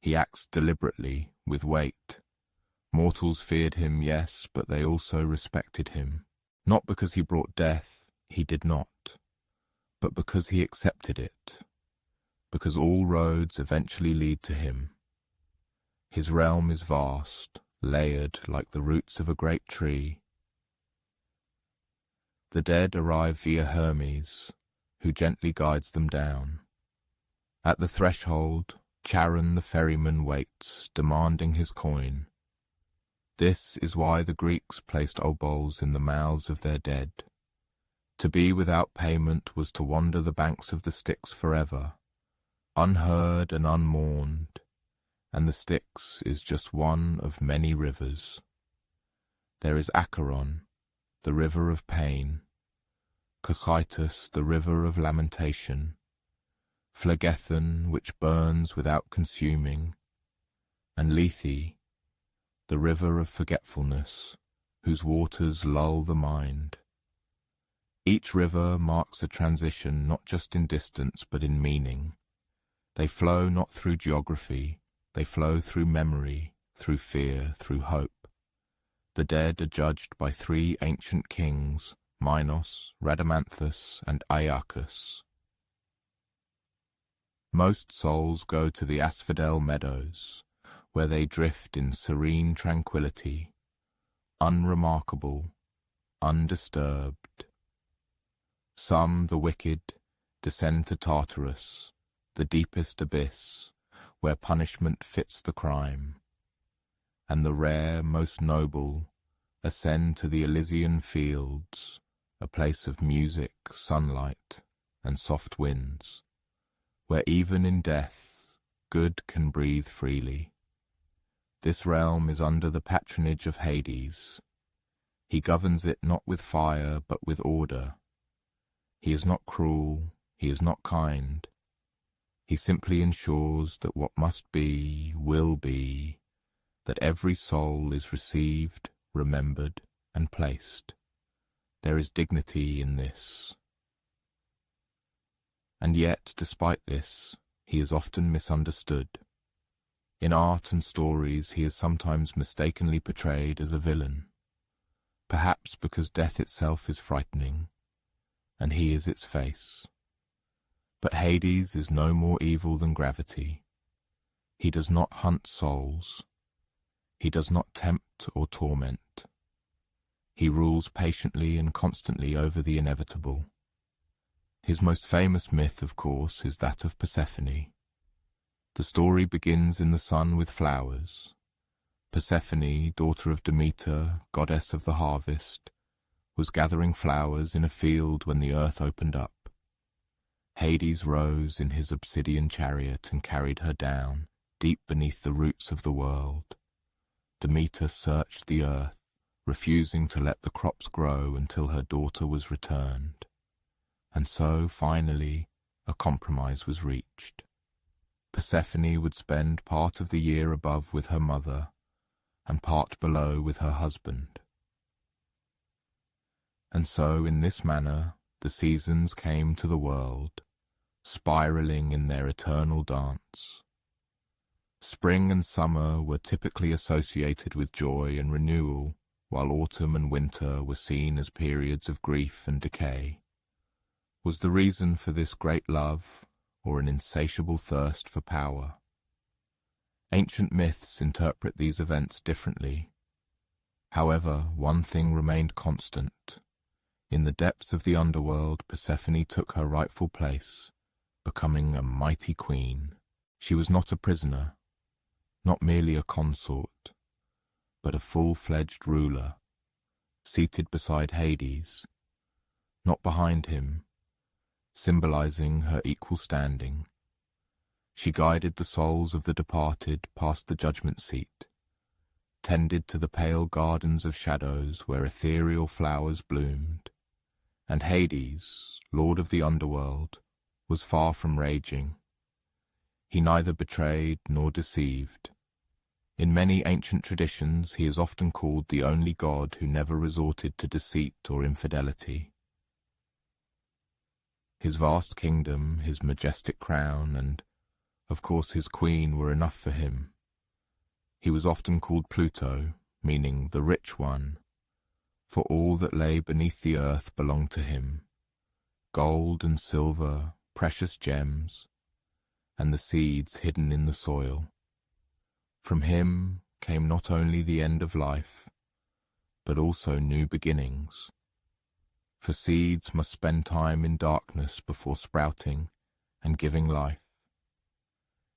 He acts deliberately, with weight, Mortals feared him, yes, but they also respected him. Not because he brought death, he did not, but because he accepted it, because all roads eventually lead to him. His realm is vast, layered like the roots of a great tree. The dead arrive via Hermes, who gently guides them down. At the threshold, Charon the ferryman waits, demanding his coin. This is why the Greeks placed obols in the mouths of their dead. To be without payment was to wander the banks of the Styx forever, unheard and unmourned, and the Styx is just one of many rivers. There is Acheron, the river of pain, Cocytus, the river of lamentation, Phlegethon, which burns without consuming, and Lethe, the river of forgetfulness, whose waters lull the mind. Each river marks a transition not just in distance but in meaning. They flow not through geography, they flow through memory, through fear, through hope. The dead are judged by three ancient kings, Minos, Rhadamanthus, and Aeacus. Most souls go to the asphodel meadows, where they drift in serene tranquility, unremarkable, undisturbed. Some, the wicked, descend to Tartarus, the deepest abyss, where punishment fits the crime, and the rare, most noble, ascend to the Elysian fields, a place of music, sunlight, and soft winds, where even in death, good can breathe freely. This realm is under the patronage of Hades. He governs it not with fire, but with order. He is not cruel, he is not kind. He simply ensures that what must be, will be, that every soul is received, remembered, and placed. There is dignity in this. And yet, despite this, he is often misunderstood. In art and stories, he is sometimes mistakenly portrayed as a villain, perhaps because death itself is frightening, and he is its face. But Hades is no more evil than gravity. He does not hunt souls. He does not tempt or torment. He rules patiently and constantly over the inevitable. His most famous myth, of course, is that of Persephone. The story begins in the sun with flowers. Persephone, daughter of Demeter, goddess of the harvest, was gathering flowers in a field when the earth opened up. Hades rose in his obsidian chariot and carried her down, deep beneath the roots of the world. Demeter searched the earth, refusing to let the crops grow until her daughter was returned. And so, finally, a compromise was reached. Persephone would spend part of the year above with her mother, and part below with her husband. And so, in this manner, the seasons came to the world, spiraling in their eternal dance. Spring and summer were typically associated with joy and renewal, while autumn and winter were seen as periods of grief and decay. Was the reason for this great love, or an insatiable thirst for power? Ancient myths interpret these events differently. However, one thing remained constant. In the depths of the underworld, Persephone took her rightful place, becoming a mighty queen. She was not a prisoner, not merely a consort, but a full-fledged ruler, seated beside Hades, not behind him, symbolizing her equal standing. She guided the souls of the departed past the judgment seat, tended to the pale gardens of shadows where ethereal flowers bloomed, and Hades, lord of the underworld, was far from raging. He neither betrayed nor deceived. In many ancient traditions, he is often called the only god who never resorted to deceit or infidelity. His vast kingdom, his majestic crown, and, of course, his queen were enough for him. He was often called Pluto, meaning the rich one, for all that lay beneath the earth belonged to him, gold and silver, precious gems, and the seeds hidden in the soil. From him came not only the end of life, but also new beginnings. For seeds must spend time in darkness before sprouting and giving life.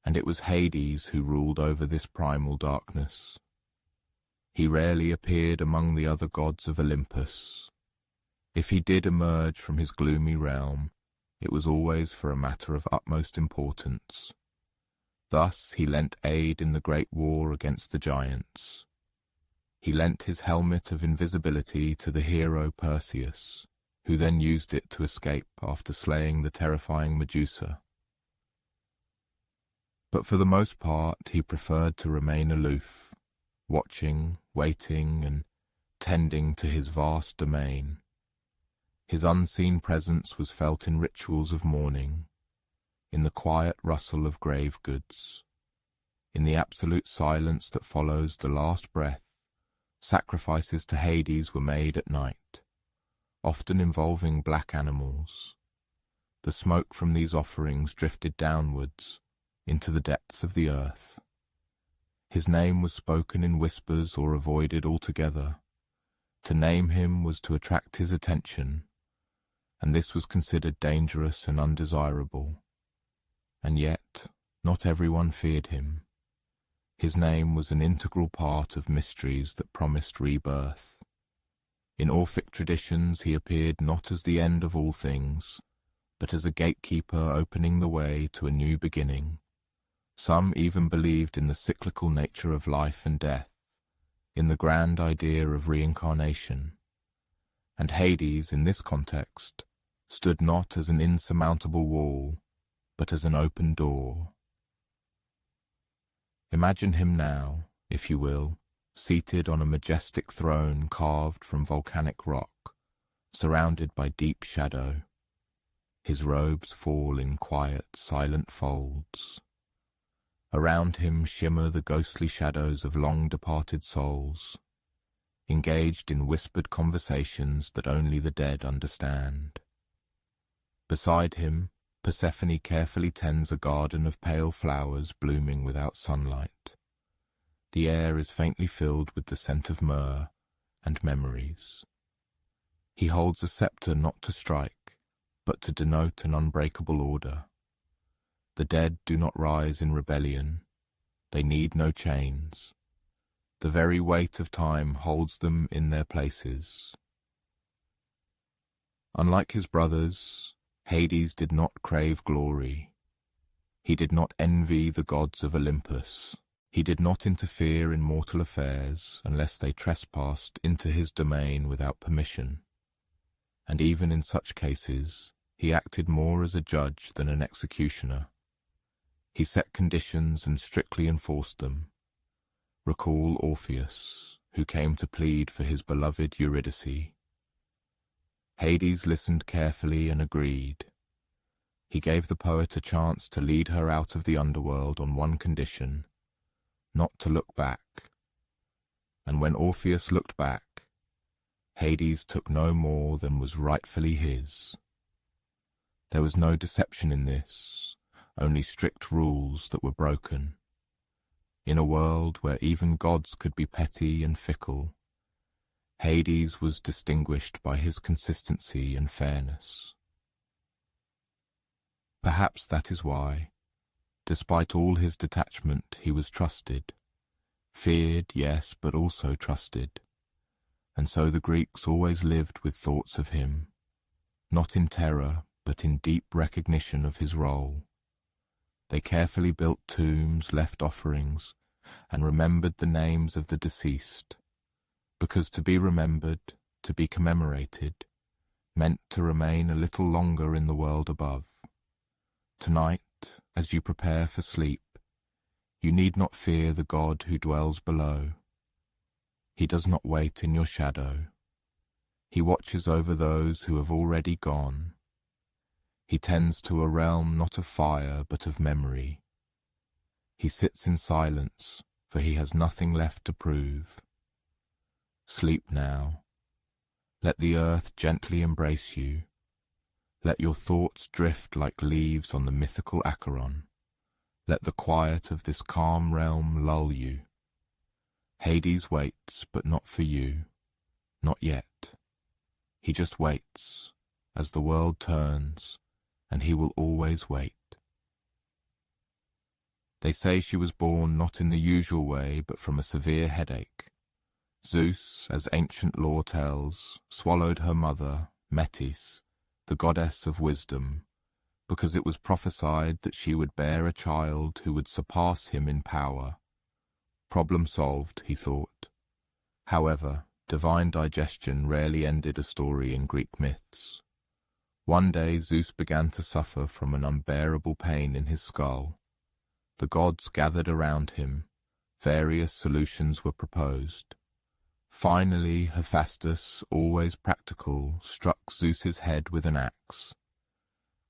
And it was Hades who ruled over this primal darkness. He rarely appeared among the other gods of Olympus. If he did emerge from his gloomy realm, it was always for a matter of utmost importance. Thus he lent aid in the great war against the giants. He lent his helmet of invisibility to the hero Perseus, who then used it to escape after slaying the terrifying Medusa. But for the most part he preferred to remain aloof, watching, waiting, and tending to his vast domain. His unseen presence was felt in rituals of mourning, in the quiet rustle of grave goods, in the absolute silence that follows the last breath. Sacrifices to Hades were made at night, often involving black animals. The smoke from these offerings drifted downwards into the depths of the earth. His name was spoken in whispers or avoided altogether. To name him was to attract his attention, and this was considered dangerous and undesirable. And yet, not everyone feared him. His name was an integral part of mysteries that promised rebirth. In Orphic traditions he appeared not as the end of all things, but as a gatekeeper opening the way to a new beginning. Some even believed in the cyclical nature of life and death, in the grand idea of reincarnation. And Hades, in this context, stood not as an insurmountable wall, but as an open door. Imagine him now, if you will, seated on a majestic throne carved from volcanic rock, surrounded by deep shadow. His robes fall in quiet, silent folds. Around him shimmer the ghostly shadows of long-departed souls, engaged in whispered conversations that only the dead understand. Beside him, Persephone carefully tends a garden of pale flowers blooming without sunlight. The air is faintly filled with the scent of myrrh and memories. He holds a scepter not to strike, but to denote an unbreakable order. The dead do not rise in rebellion. They need no chains. The very weight of time holds them in their places. Unlike his brothers, Hades did not crave glory. He did not envy the gods of Olympus. He did not interfere in mortal affairs unless they trespassed into his domain without permission. And even in such cases, he acted more as a judge than an executioner. He set conditions and strictly enforced them. Recall Orpheus, who came to plead for his beloved Eurydice. Hades listened carefully and agreed. He gave the poet a chance to lead her out of the underworld on one condition, not to look back. And when Orpheus looked back, Hades took no more than was rightfully his. There was no deception in this, only strict rules that were broken. In a world where even gods could be petty and fickle, Hades was distinguished by his consistency and fairness. Perhaps that is why, despite all his detachment, he was trusted. Feared, yes, but also trusted. And so the Greeks always lived with thoughts of him, not in terror, but in deep recognition of his role. They carefully built tombs, left offerings, and remembered the names of the deceased, because to be remembered, to be commemorated, meant to remain a little longer in the world above. Tonight, as you prepare for sleep, you need not fear the God who dwells below. He does not wait in your shadow. He watches over those who have already gone. He tends to a realm not of fire but of memory. He sits in silence, for he has nothing left to prove. Sleep now. Let the earth gently embrace you. Let your thoughts drift like leaves on the mythical Acheron. Let the quiet of this calm realm lull you. Hades waits, but not for you. Not yet. He just waits, as the world turns, and he will always wait. They say she was born not in the usual way, but from a severe headache. Zeus, as ancient lore tells, swallowed her mother, Metis, the goddess of wisdom, because it was prophesied that she would bear a child who would surpass him in power. Problem solved, he thought. However, divine digestion rarely ended a story in Greek myths. One day Zeus began to suffer from an unbearable pain in his skull. The gods gathered around him. Various solutions were proposed. Finally, Hephaestus, always practical, struck Zeus's head with an axe.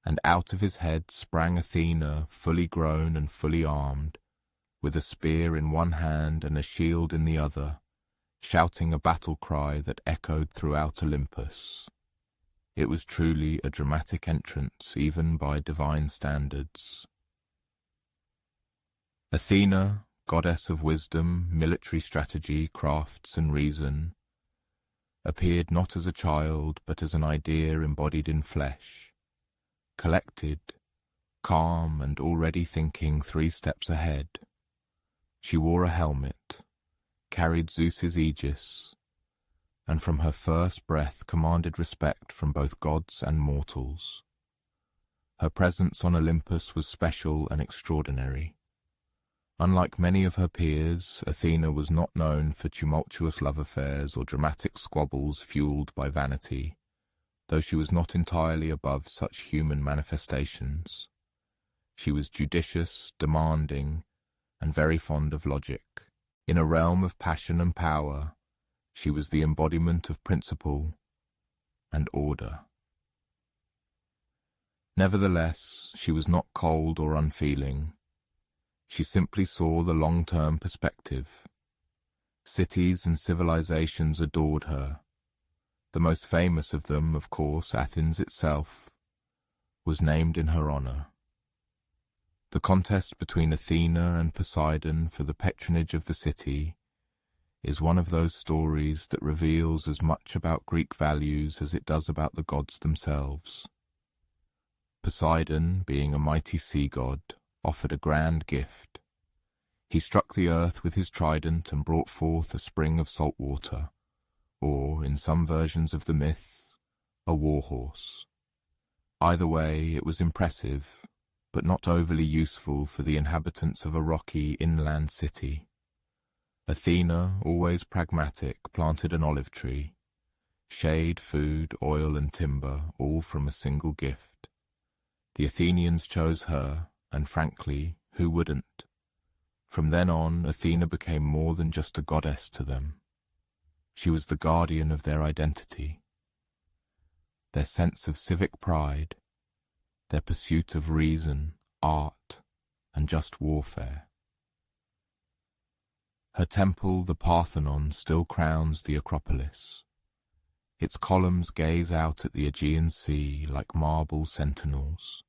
And out of his head sprang Athena, fully grown and fully armed, with a spear in one hand and a shield in the other, shouting a battle cry that echoed throughout Olympus. It was truly a dramatic entrance, even by divine standards. Athena, goddess of wisdom, military strategy, crafts, and reason, appeared not as a child, but as an idea embodied in flesh, collected, calm, and already thinking 3 steps ahead. She wore a helmet, carried Zeus's aegis, and from her first breath commanded respect from both gods and mortals. Her presence on Olympus was special and extraordinary. Unlike many of her peers, Athena was not known for tumultuous love affairs or dramatic squabbles fueled by vanity, though she was not entirely above such human manifestations. She was judicious, demanding, and very fond of logic. In a realm of passion and power, she was the embodiment of principle and order. Nevertheless, she was not cold or unfeeling. She simply saw the long-term perspective. Cities and civilizations adored her. The most famous of them, of course, Athens itself, was named in her honor. The contest between Athena and Poseidon for the patronage of the city is one of those stories that reveals as much about Greek values as it does about the gods themselves. Poseidon, being a mighty sea god, offered a grand gift. He struck the earth with his trident and brought forth a spring of salt water, or, in some versions of the myth, a war-horse. Either way, it was impressive, but not overly useful for the inhabitants of a rocky inland city. Athena, always pragmatic, planted an olive tree. Shade, food, oil, and timber, all from a single gift. The Athenians chose her, and frankly, who wouldn't? From then on, Athena became more than just a goddess to them. She was the guardian of their identity, their sense of civic pride, their pursuit of reason, art, and just warfare. Her temple, the Parthenon, still crowns the Acropolis. Its columns gaze out at the Aegean Sea like marble sentinels.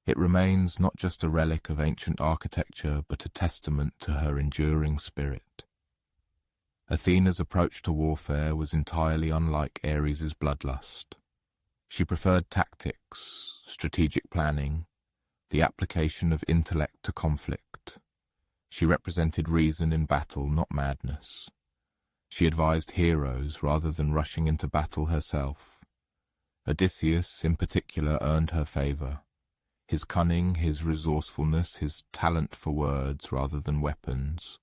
It remains not just a relic of ancient architecture, but a testament to her enduring spirit. Athena's approach to warfare was entirely unlike Ares' bloodlust. She preferred tactics, strategic planning, the application of intellect to conflict. She represented reason in battle, not madness. She advised heroes rather than rushing into battle herself. Odysseus, in particular, earned her favor. His cunning, his resourcefulness, his talent for words rather than weapons,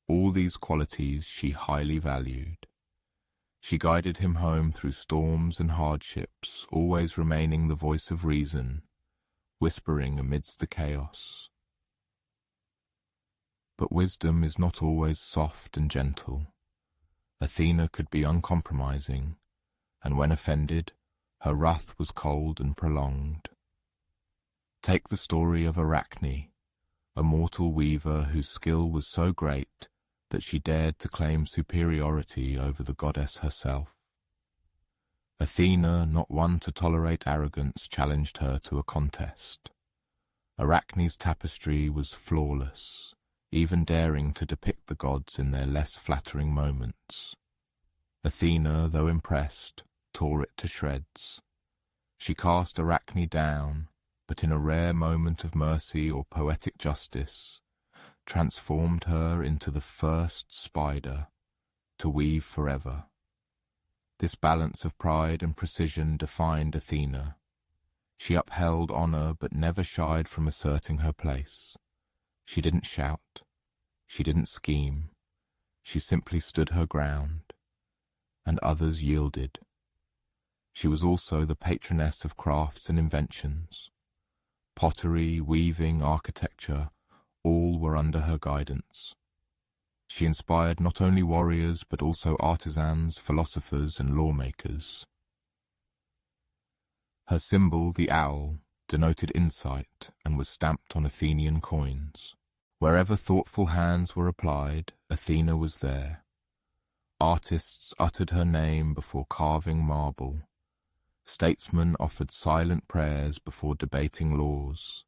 all these qualities she highly valued. She guided him home through storms and hardships, always remaining the voice of reason, whispering amidst the chaos. But wisdom is not always soft and gentle. Athena could be uncompromising, and when offended, her wrath was cold and prolonged. Take the story of Arachne, a mortal weaver whose skill was so great that she dared to claim superiority over the goddess herself. Athena, not one to tolerate arrogance, challenged her to a contest. Arachne's tapestry was flawless, even daring to depict the gods in their less flattering moments. Athena, though impressed, tore it to shreds. She cast Arachne down, but in a rare moment of mercy or poetic justice, transformed her into the first spider to weave forever. This balance of pride and precision defined Athena. She upheld honor but never shied from asserting her place. She didn't shout. She didn't scheme. She simply stood her ground, and others yielded. She was also the patroness of crafts and inventions. Pottery, weaving, architecture, all were under her guidance. She inspired not only warriors but also artisans, philosophers, and lawmakers. Her symbol, the owl, denoted insight and was stamped on Athenian coins. Wherever thoughtful hands were applied, Athena was there. Artists uttered her name before carving marble. Statesmen offered silent prayers before debating laws.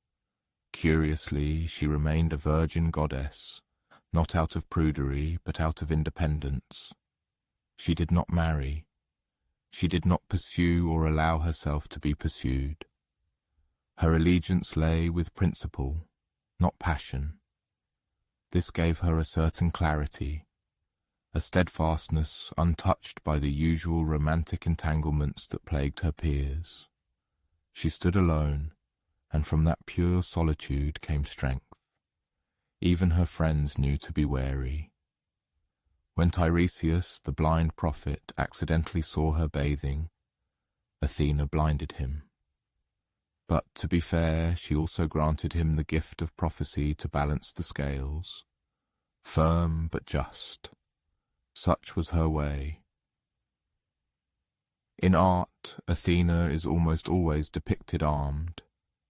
Curiously, she remained a virgin goddess, not out of prudery, but out of independence. She did not marry. She did not pursue or allow herself to be pursued. Her allegiance lay with principle, not passion. This gave her a certain clarity, a steadfastness untouched by the usual romantic entanglements that plagued her peers. She stood alone, and from that pure solitude came strength. Even her friends knew to be wary. When Tiresias, the blind prophet, accidentally saw her bathing, Athena blinded him. But, to be fair, she also granted him the gift of prophecy to balance the scales. Firm but just. Such was her way. In art, Athena is almost always depicted armed,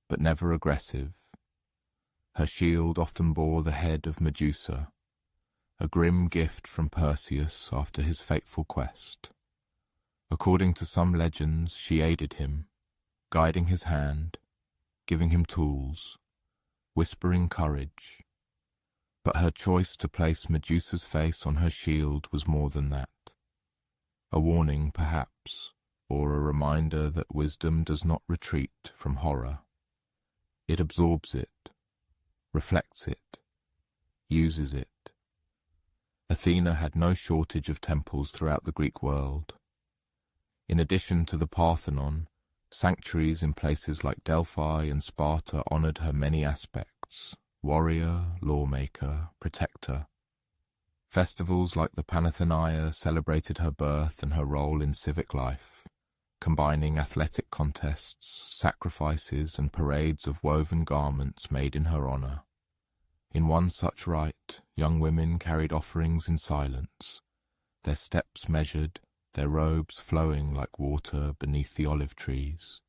but never aggressive. Her shield often bore the head of Medusa, a grim gift from Perseus after his fateful quest. According to some legends, she aided him, guiding his hand, giving him tools, whispering courage. But her choice to place Medusa's face on her shield was more than that. A warning, perhaps, or a reminder that wisdom does not retreat from horror. It absorbs it, reflects it, uses it. Athena had no shortage of temples throughout the Greek world. In addition to the Parthenon, sanctuaries in places like Delphi and Sparta honored her many aspects: warrior, lawmaker, protector. Festivals like the Pantheon celebrated her birth and her role in civic life, combining athletic contests, sacrifices, and parades of woven garments made in her honor. In one such rite, young women carried offerings in silence, their steps measured, their robes flowing like water beneath the olive trees.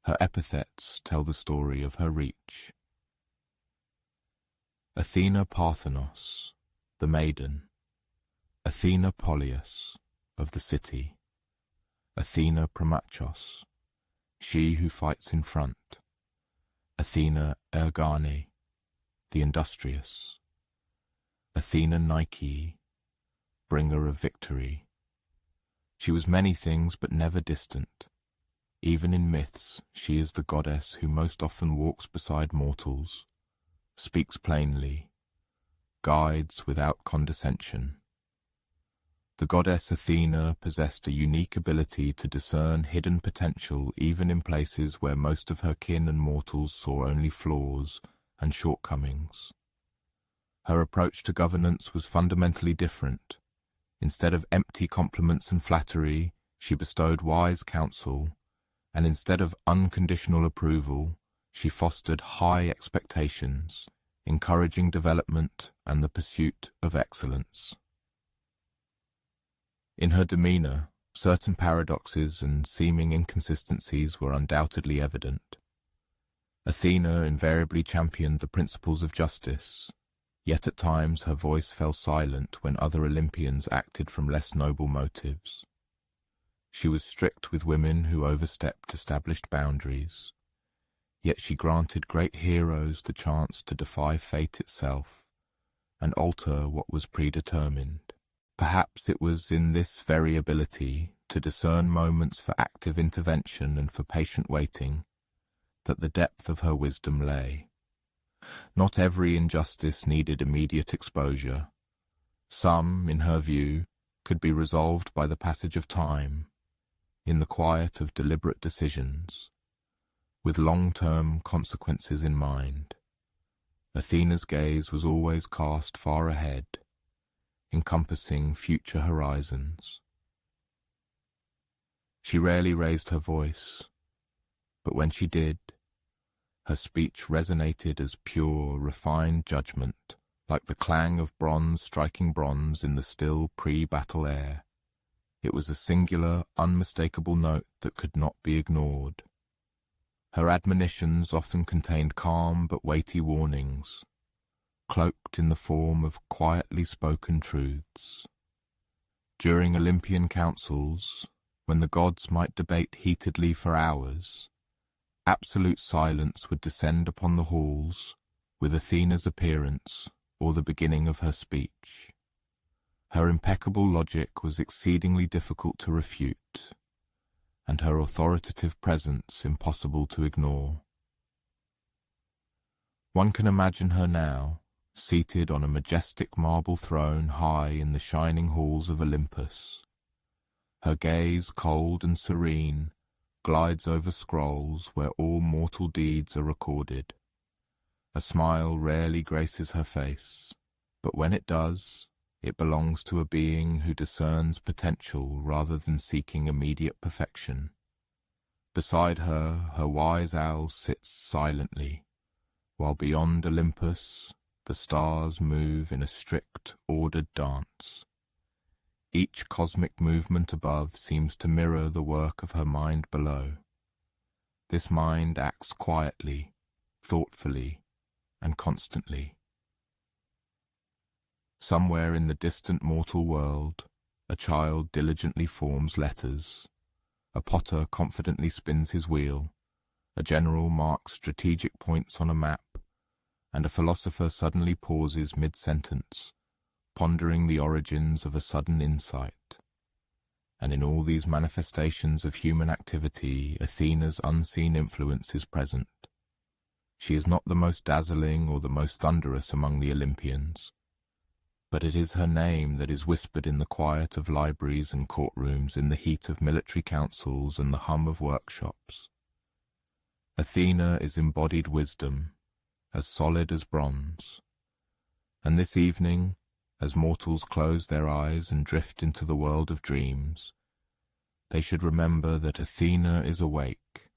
Her epithets tell the story of her reach. Athena Parthenos, the maiden. Athena Polias, of the city. Athena Primachos, she who fights in front. Athena Ergane, the industrious. Athena Nike, bringer of victory. She was many things but never distant. Even in myths, she is the goddess who most often walks beside mortals, speaks plainly, guides without condescension. The goddess Athena possessed a unique ability to discern hidden potential even in places where most of her kin and mortals saw only flaws and shortcomings. Her approach to governance was fundamentally different. Instead of empty compliments and flattery, she bestowed wise counsel, and instead of unconditional approval, she fostered high expectations, encouraging development and the pursuit of excellence. In her demeanor, certain paradoxes and seeming inconsistencies were undoubtedly evident. Athena invariably championed the principles of justice, Yet at times her voice fell silent when other Olympians acted from less noble motives. She was strict with women who overstepped established boundaries, yet she granted great heroes the chance to defy fate itself and alter what was predetermined. Perhaps it was in this very ability to discern moments for active intervention and for patient waiting that the depth of her wisdom lay. Not every injustice needed immediate exposure. Some, in her view, could be resolved by the passage of time, in the quiet of deliberate decisions, with long-term consequences in mind. Athena's gaze was always cast far ahead, encompassing future horizons. She rarely raised her voice, but when she did, her speech resonated as pure, refined judgment, like the clang of bronze striking bronze in the still pre-battle air. It was a singular, unmistakable note that could not be ignored. Her admonitions often contained calm but weighty warnings, cloaked in the form of quietly spoken truths. During Olympian councils, when the gods might debate heatedly for hours, absolute silence would descend upon the halls with Athena's appearance or the beginning of her speech. Her impeccable logic was exceedingly difficult to refute, and her authoritative presence impossible to ignore. One can imagine her now, seated on a majestic marble throne high in the shining halls of Olympus. Her gaze, cold and serene, glides over scrolls where all mortal deeds are recorded. A smile rarely graces her face, but when it does, it belongs to a being who discerns potential rather than seeking immediate perfection. Beside her, her wise owl sits silently, while beyond Olympus, the stars move in a strict, ordered dance. Each cosmic movement above seems to mirror the work of her mind below. This mind acts quietly, thoughtfully, and constantly. Somewhere in the distant mortal world, a child diligently forms letters, a potter confidently spins his wheel, a general marks strategic points on a map, and a philosopher suddenly pauses mid-sentence, pondering the origins of a sudden insight. And in all these manifestations of human activity, Athena's unseen influence is present. She is not the most dazzling or the most thunderous among the Olympians, but it is her name that is whispered in the quiet of libraries and courtrooms, in the heat of military councils and the hum of workshops. Athena is embodied wisdom, as solid as bronze. And this evening, as mortals close their eyes and drift into the world of dreams, they should remember that Athena is awake,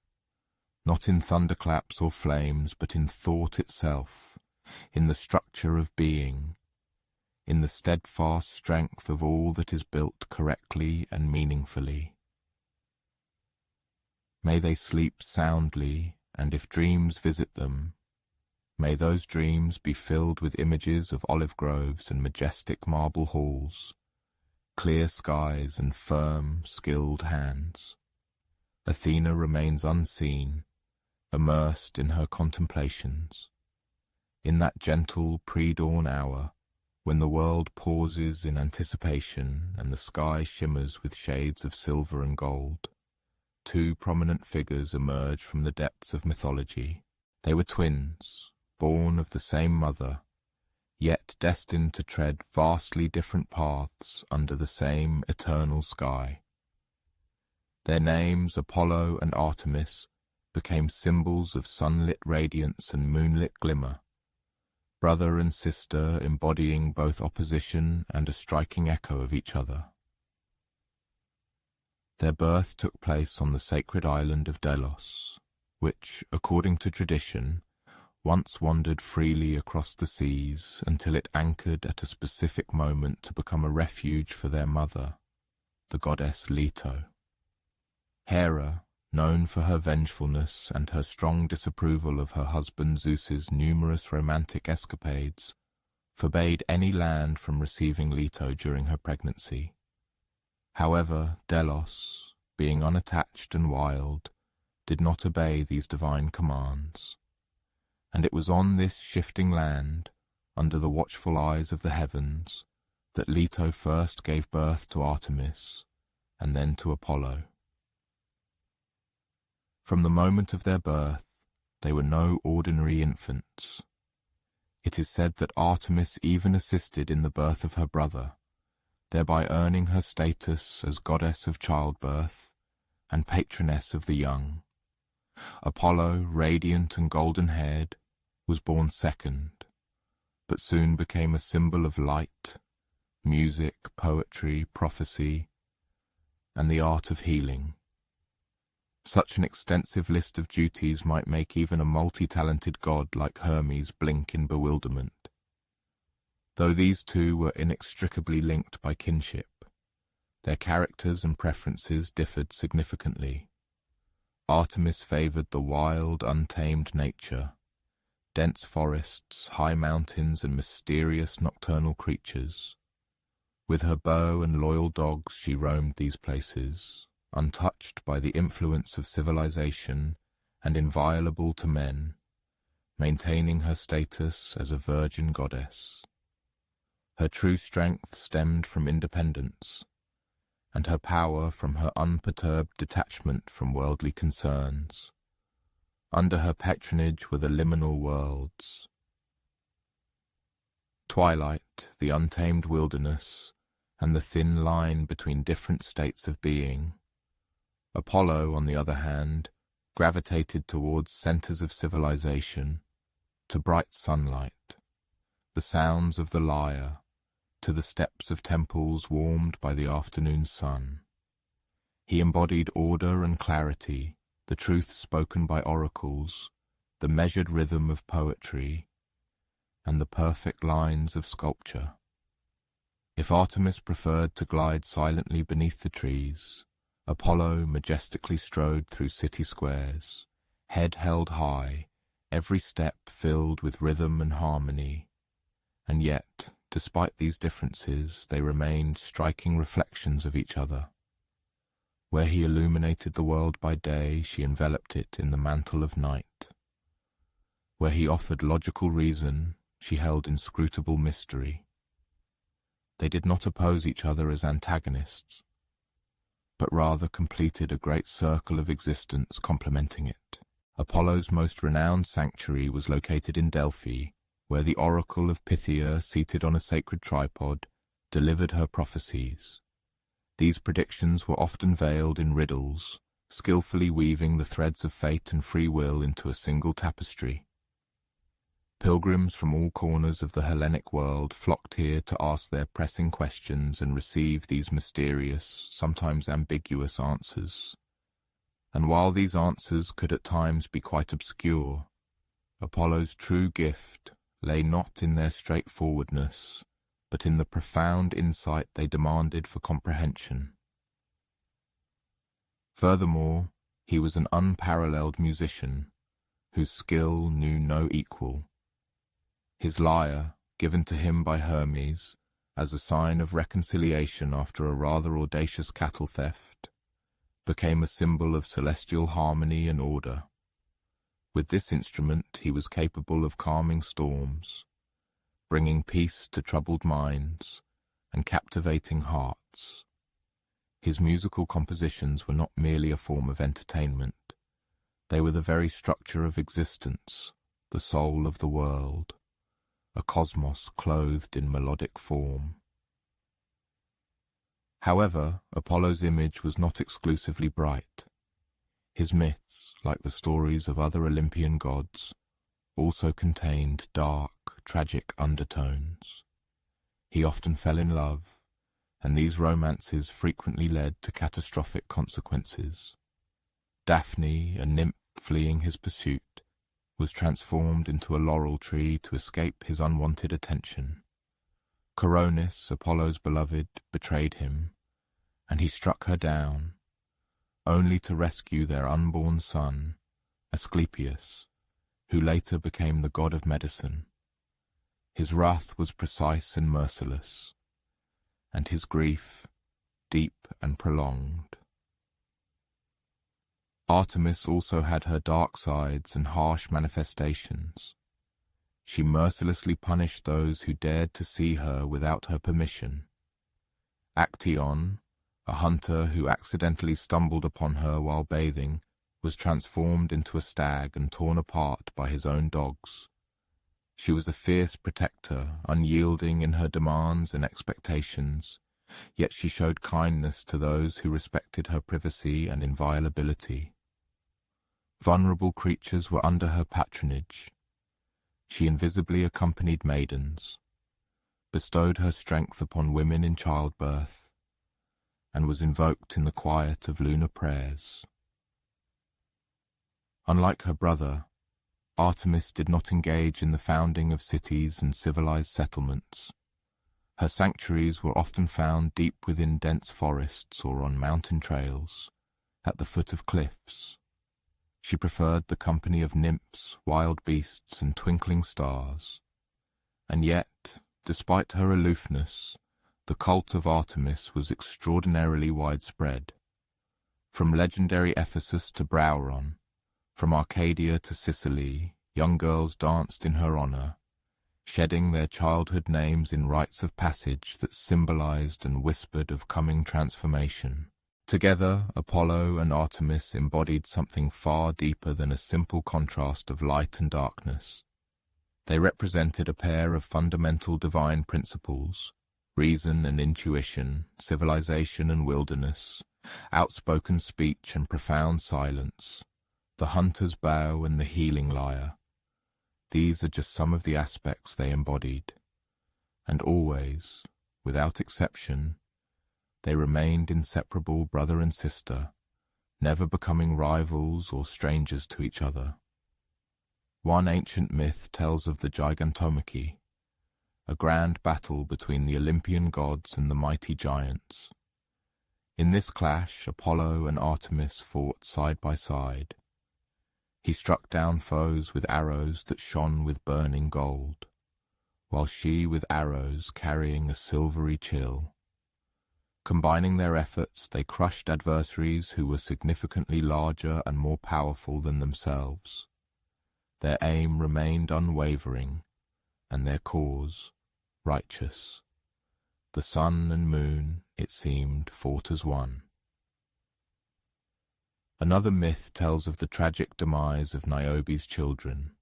not in thunderclaps or flames, but in thought itself, in the structure of being, in the steadfast strength of all that is built correctly and meaningfully. May they sleep soundly, and if dreams visit them, may those dreams be filled with images of olive groves and majestic marble halls, clear skies and firm, skilled hands. Athena remains unseen, immersed in her contemplations. In that gentle pre-dawn hour, when the world pauses in anticipation and the sky shimmers with shades of silver and gold, two prominent figures emerge from the depths of mythology. They were twins, born of the same mother, yet destined to tread vastly different paths under the same eternal sky. Their names, Apollo and Artemis, became symbols of sunlit radiance and moonlit glimmer, brother and sister embodying both opposition and a striking echo of each other. Their birth took place on the sacred island of Delos, which, according to tradition, once wandered freely across the seas until it anchored at a specific moment to become a refuge for their mother, the goddess Leto. Hera, known for her vengefulness and her strong disapproval of her husband Zeus's numerous romantic escapades, forbade any land from receiving Leto during her pregnancy. However, Delos, being unattached and wild, did not obey these divine commands. And it was on this shifting land, under the watchful eyes of the heavens, that Leto first gave birth to Artemis, and then to Apollo. From the moment of their birth, they were no ordinary infants. It is said that Artemis even assisted in the birth of her brother, thereby earning her status as goddess of childbirth and patroness of the young. Apollo, radiant and golden-haired, was born second, but soon became a symbol of light, music, poetry, prophecy, and the art of healing. Such an extensive list of duties might make even a multi-talented god like Hermes blink in bewilderment. Though these two were inextricably linked by kinship, their characters and preferences differed significantly. Artemis favored the wild, untamed nature, dense forests, high mountains, and mysterious nocturnal creatures. With her bow and loyal dogs she roamed these places, untouched by the influence of civilization and inviolable to men, maintaining her status as a virgin goddess. Her true strength stemmed from independence, and her power from her unperturbed detachment from worldly concerns. Under her patronage were the liminal worlds. Twilight, the untamed wilderness, and the thin line between different states of being. Apollo, on the other hand, gravitated towards centers of civilization, to bright sunlight, the sounds of the lyre, to the steps of temples warmed by the afternoon sun. He embodied order and clarity, the truth spoken by oracles, the measured rhythm of poetry, and the perfect lines of sculpture. If Artemis preferred to glide silently beneath the trees, Apollo majestically strode through city squares, head held high, every step filled with rhythm and harmony. And yet, despite these differences, they remained striking reflections of each other. Where he illuminated the world by day, she enveloped it in the mantle of night. Where he offered logical reason, she held inscrutable mystery. They did not oppose each other as antagonists, but rather completed a great circle of existence complementing it. Apollo's most renowned sanctuary was located in Delphi, where the oracle of Pythia, seated on a sacred tripod, delivered her prophecies. These predictions were often veiled in riddles, skillfully weaving the threads of fate and free will into a single tapestry. Pilgrims from all corners of the Hellenic world flocked here to ask their pressing questions and receive these mysterious, sometimes ambiguous answers. And while these answers could at times be quite obscure, Apollo's true gift lay not in their straightforwardness, but in the profound insight they demanded for comprehension. Furthermore, he was an unparalleled musician, whose skill knew no equal. His lyre, given to him by Hermes, as a sign of reconciliation after a rather audacious cattle theft, became a symbol of celestial harmony and order. With this instrument he was capable of calming storms, bringing peace to troubled minds, and captivating hearts. His musical compositions were not merely a form of entertainment. They were the very structure of existence, the soul of the world, a cosmos clothed in melodic form. However, Apollo's image was not exclusively bright. His myths, like the stories of other Olympian gods, also contained dark, tragic undertones. He often fell in love, and these romances frequently led to catastrophic consequences. Daphne, a nymph fleeing his pursuit, was transformed into a laurel tree to escape his unwanted attention. Coronis, Apollo's beloved, betrayed him, and he struck her down, only to rescue their unborn son, Asclepius, who later became the god of medicine. His wrath was precise and merciless, and his grief deep and prolonged. Artemis also had her dark sides and harsh manifestations. She mercilessly punished those who dared to see her without her permission. Actaeon, a hunter who accidentally stumbled upon her while bathing, was transformed into a stag and torn apart by his own dogs. She was a fierce protector, unyielding in her demands and expectations, yet she showed kindness to those who respected her privacy and inviolability. Vulnerable creatures were under her patronage. She invisibly accompanied maidens, bestowed her strength upon women in childbirth, and was invoked in the quiet of lunar prayers. Unlike her brother, Artemis did not engage in the founding of cities and civilized settlements. Her sanctuaries were often found deep within dense forests or on mountain trails, at the foot of cliffs. She preferred the company of nymphs, wild beasts, and twinkling stars. And yet, despite her aloofness, the cult of Artemis was extraordinarily widespread. From legendary Ephesus to Brauron, from Arcadia to Sicily, young girls danced in her honor, shedding their childhood names in rites of passage that symbolized and whispered of coming transformation. Together, Apollo and Artemis embodied something far deeper than a simple contrast of light and darkness. They represented a pair of fundamental divine principles: reason and intuition, civilization and wilderness, outspoken speech and profound silence, the hunter's bow and the healing lyre. These are just some of the aspects they embodied. And always, without exception, they remained inseparable brother and sister, never becoming rivals or strangers to each other. One ancient myth tells of the Gigantomachy, a grand battle between the Olympian gods and the mighty giants. In this clash, Apollo and Artemis fought side by side. He struck down foes with arrows that shone with burning gold, while she with arrows carrying a silvery chill. Combining their efforts, they crushed adversaries who were significantly larger and more powerful than themselves. Their aim remained unwavering, and their cause righteous. The sun and moon, it seemed, fought as one. Another myth tells of the tragic demise of Niobe's children.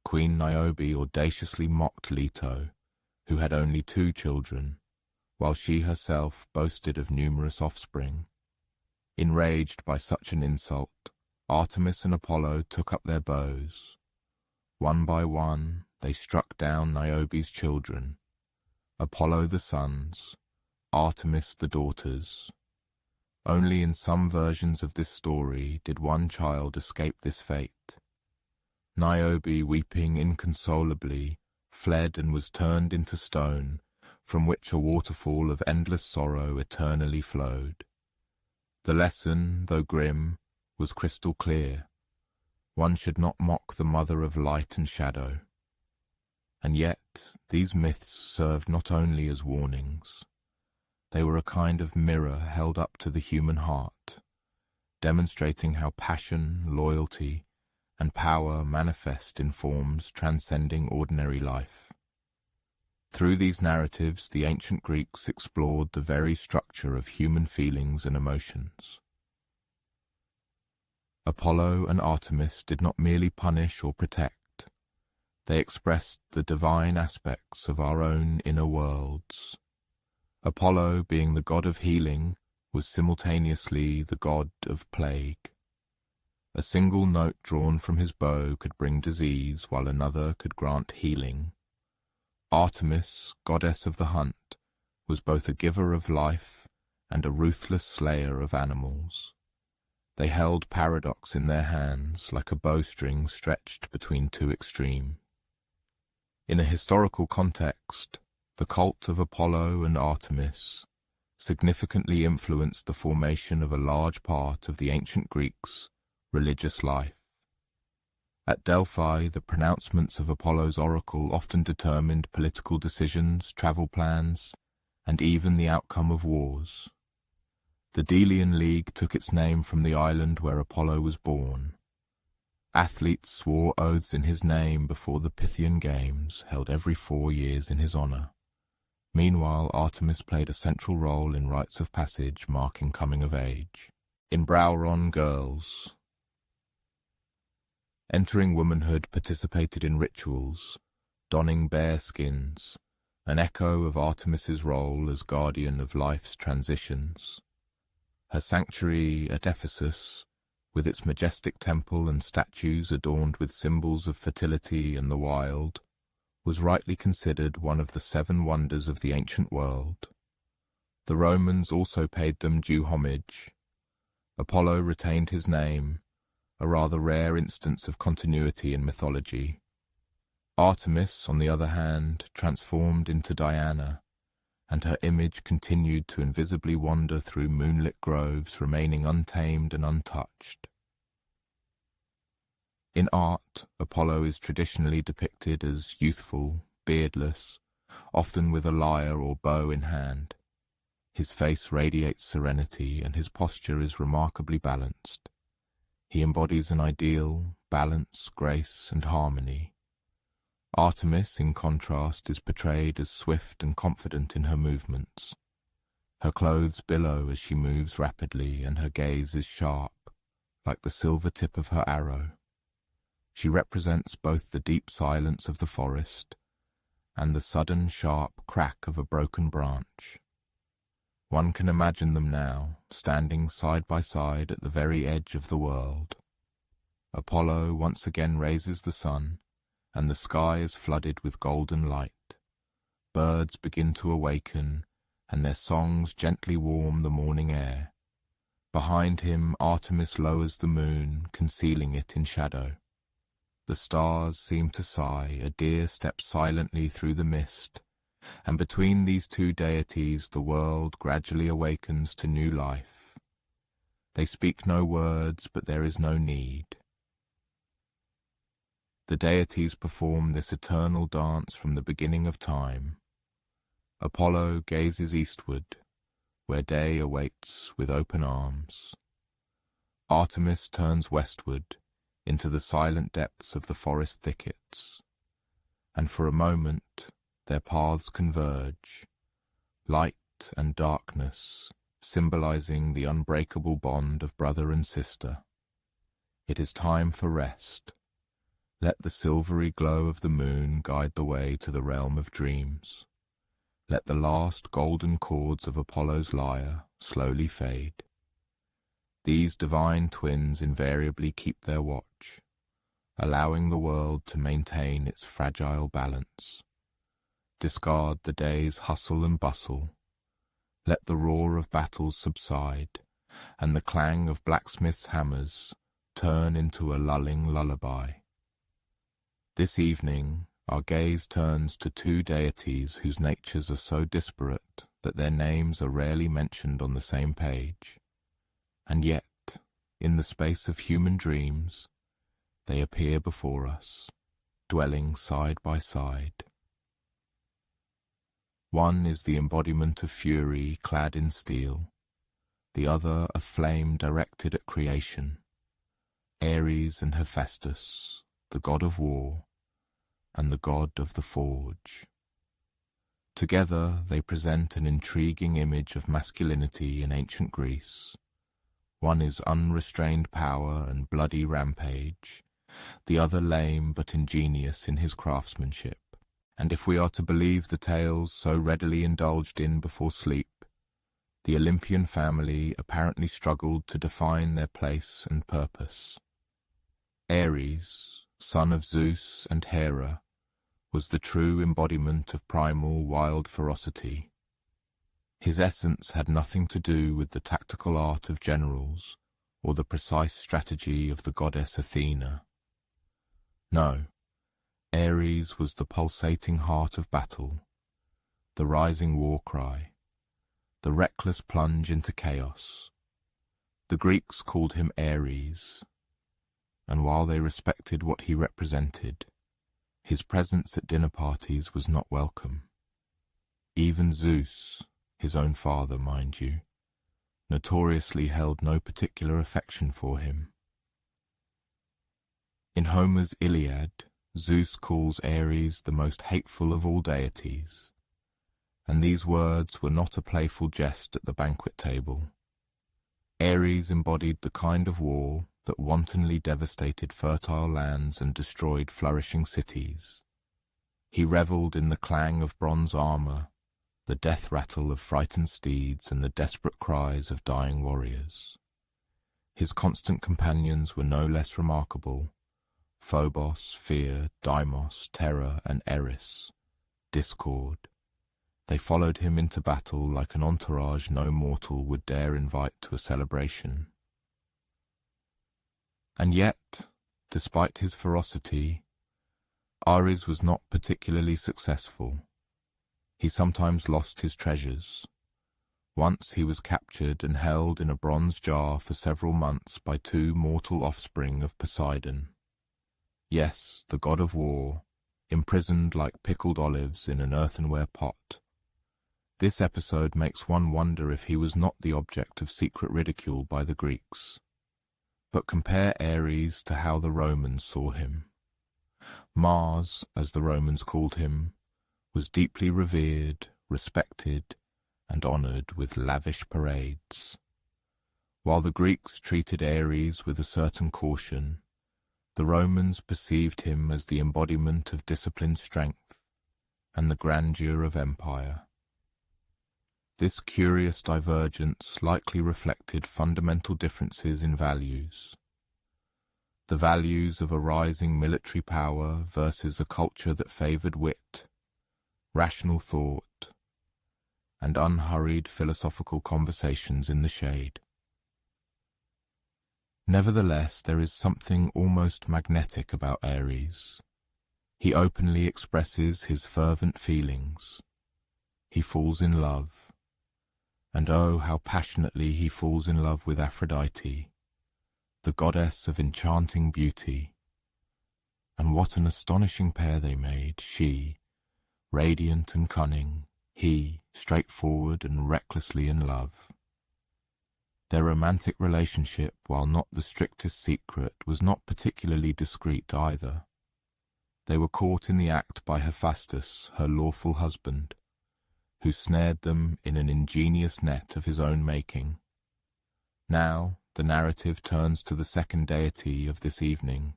Queen Niobe audaciously mocked Leto, who had only 2 children, while she herself boasted of numerous offspring. Enraged by such an insult, Artemis and Apollo took up their bows. One by one, they struck down Niobe's children, Apollo the sons, Artemis the daughters. Only in some versions of this story did one child escape this fate. Niobe, weeping inconsolably, fled and was turned into stone, from which a waterfall of endless sorrow eternally flowed. The lesson, though grim, was crystal clear. One should not mock the mother of light and shadow. And yet, these myths served not only as warnings. They were a kind of mirror held up to the human heart, demonstrating how passion, loyalty, and power manifest in forms transcending ordinary life. Through these narratives, the ancient Greeks explored the very structure of human feelings and emotions. Apollo and Artemis did not merely punish or protect. They expressed the divine aspects of our own inner worlds. Apollo, being the god of healing, was simultaneously the god of plague. A single note drawn from his bow could bring disease, while another could grant healing. Artemis, goddess of the hunt, was both a giver of life and a ruthless slayer of animals. They held paradox in their hands, like a bowstring stretched between 2 extremes. In a historical context, the cult of Apollo and Artemis significantly influenced the formation of a large part of the ancient Greeks' religious life. At Delphi, the pronouncements of Apollo's oracle often determined political decisions, travel plans, and even the outcome of wars. The Delian League took its name from the island where Apollo was born. Athletes swore oaths in his name before the Pythian Games, held every 4 years in his honor. Meanwhile, Artemis played a central role in rites of passage marking coming of age. In Brauron, girls entering womanhood participated in rituals, donning bare skins, an echo of Artemis's role as guardian of life's transitions. Her sanctuary at Ephesus, with its majestic temple and statues adorned with symbols of fertility and the wild, was rightly considered one of the 7 wonders of the ancient world. The Romans also paid them due homage. Apollo retained his name, a rather rare instance of continuity in mythology. Artemis, on the other hand, transformed into Diana, and her image continued to invisibly wander through moonlit groves, remaining untamed and untouched. In art, Apollo is traditionally depicted as youthful, beardless, often with a lyre or bow in hand. His face radiates serenity, and his posture is remarkably balanced. He embodies an ideal, balance, grace, and harmony. Artemis, in contrast, is portrayed as swift and confident in her movements. Her clothes billow as she moves rapidly, and her gaze is sharp, like the silver tip of her arrow. She represents both the deep silence of the forest and the sudden sharp crack of a broken branch. One can imagine them now, standing side by side at the very edge of the world. Apollo once again raises the sun, and the sky is flooded with golden light. Birds begin to awaken, and their songs gently warm the morning air. Behind him, Artemis lowers the moon, concealing it in shadow. The stars seem to sigh, a deer steps silently through the mist, and between these 2 deities the world gradually awakens to new life. They speak no words, but there is no need. The deities perform this eternal dance from the beginning of time. Apollo gazes eastward, where day awaits with open arms. Artemis turns westward, into the silent depths of the forest thickets, and for a moment their paths converge, light and darkness symbolizing the unbreakable bond of brother and sister. It is time for rest. Let the silvery glow of the moon guide the way to the realm of dreams. Let the last golden chords of Apollo's lyre slowly fade. These divine twins invariably keep their watch, allowing the world to maintain its fragile balance. Discard the day's hustle and bustle. Let the roar of battles subside, and the clang of blacksmiths' hammers turn into a lulling lullaby. This evening, our gaze turns to 2 deities whose natures are so disparate that their names are rarely mentioned on the same page. And yet, in the space of human dreams, they appear before us, dwelling side by side. One is the embodiment of fury clad in steel, the other a flame directed at creation. Ares and Hephaestus, the god of war, and the god of the forge. Together they present an intriguing image of masculinity in ancient Greece. One is unrestrained power and bloody rampage, the other lame but ingenious in his craftsmanship. And if we are to believe the tales so readily indulged in before sleep, the Olympian family apparently struggled to define their place and purpose. Ares, son of Zeus and Hera, was the true embodiment of primal wild ferocity. His essence had nothing to do with the tactical art of generals or the precise strategy of the goddess Athena. No, Ares was the pulsating heart of battle, the rising war cry, the reckless plunge into chaos. The Greeks called him Ares, and while they respected what he represented, his presence at dinner parties was not welcome. Even Zeus, his own father, mind you, notoriously held no particular affection for him. In Homer's Iliad, Zeus calls Ares the most hateful of all deities, and these words were not a playful jest at the banquet table. Ares embodied the kind of war that wantonly devastated fertile lands and destroyed flourishing cities. He revelled in the clang of bronze armour, the death rattle of frightened steeds, and the desperate cries of dying warriors. His constant companions were no less remarkable: Phobos, Fear, Deimos, Terror, and Eris, Discord. They followed him into battle like an entourage no mortal would dare invite to a celebration. And yet, despite his ferocity, Ares was not particularly successful. He sometimes lost his treasures. Once he was captured and held in a bronze jar for several months by two mortal offspring of Poseidon. Yes, the god of war, imprisoned like pickled olives in an earthenware pot. This episode makes one wonder if he was not the object of secret ridicule by the Greeks. But compare Ares to how the Romans saw him. Mars, as the Romans called him, was deeply revered, respected, and honoured with lavish parades. While the Greeks treated Ares with a certain caution, the Romans perceived him as the embodiment of disciplined strength and the grandeur of empire. This curious divergence likely reflected fundamental differences in values. The values of a rising military power versus a culture that favoured wit, rational thought, and unhurried philosophical conversations in the shade. Nevertheless, there is something almost magnetic about Ares. He openly expresses his fervent feelings. He falls in love. And oh, how passionately he falls in love with Aphrodite, the goddess of enchanting beauty. And what an astonishing pair they made, she, radiant and cunning, he, straightforward and recklessly in love. Their romantic relationship, while not the strictest secret, was not particularly discreet either. They were caught in the act by Hephaestus, her lawful husband, who snared them in an ingenious net of his own making. Now the narrative turns to the second deity of this evening,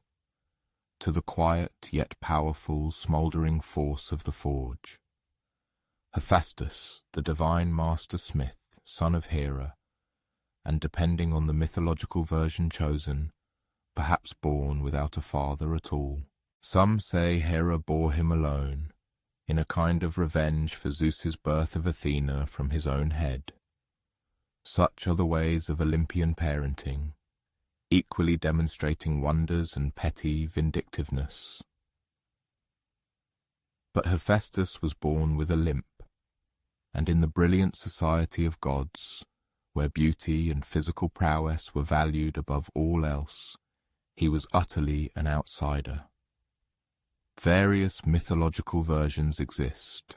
to the quiet yet powerful smouldering force of the forge. Hephaestus, the divine master smith, son of Hera, and depending on the mythological version chosen, perhaps born without a father at all. Some say Hera bore him alone, in a kind of revenge for Zeus's birth of Athena from his own head. Such are the ways of Olympian parenting, equally demonstrating wonders and petty vindictiveness. But Hephaestus was born with a limp, and in the brilliant society of gods, where beauty and physical prowess were valued above all else, he was utterly an outsider. Various mythological versions exist.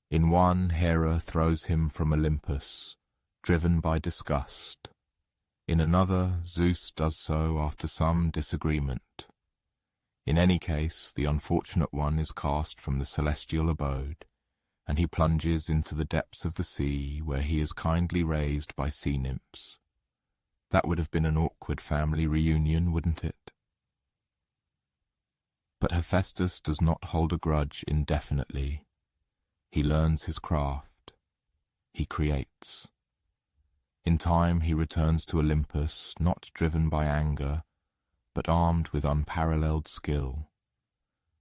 In one, Hera throws him from Olympus, driven by disgust. In another, Zeus does so after some disagreement. In any case, the unfortunate one is cast from the celestial abode, and he plunges into the depths of the sea, where he is kindly raised by sea nymphs. That would have been an awkward family reunion, wouldn't it? But Hephaestus does not hold a grudge indefinitely. He learns his craft. He creates. In time he returns to Olympus, not driven by anger, but armed with unparalleled skill.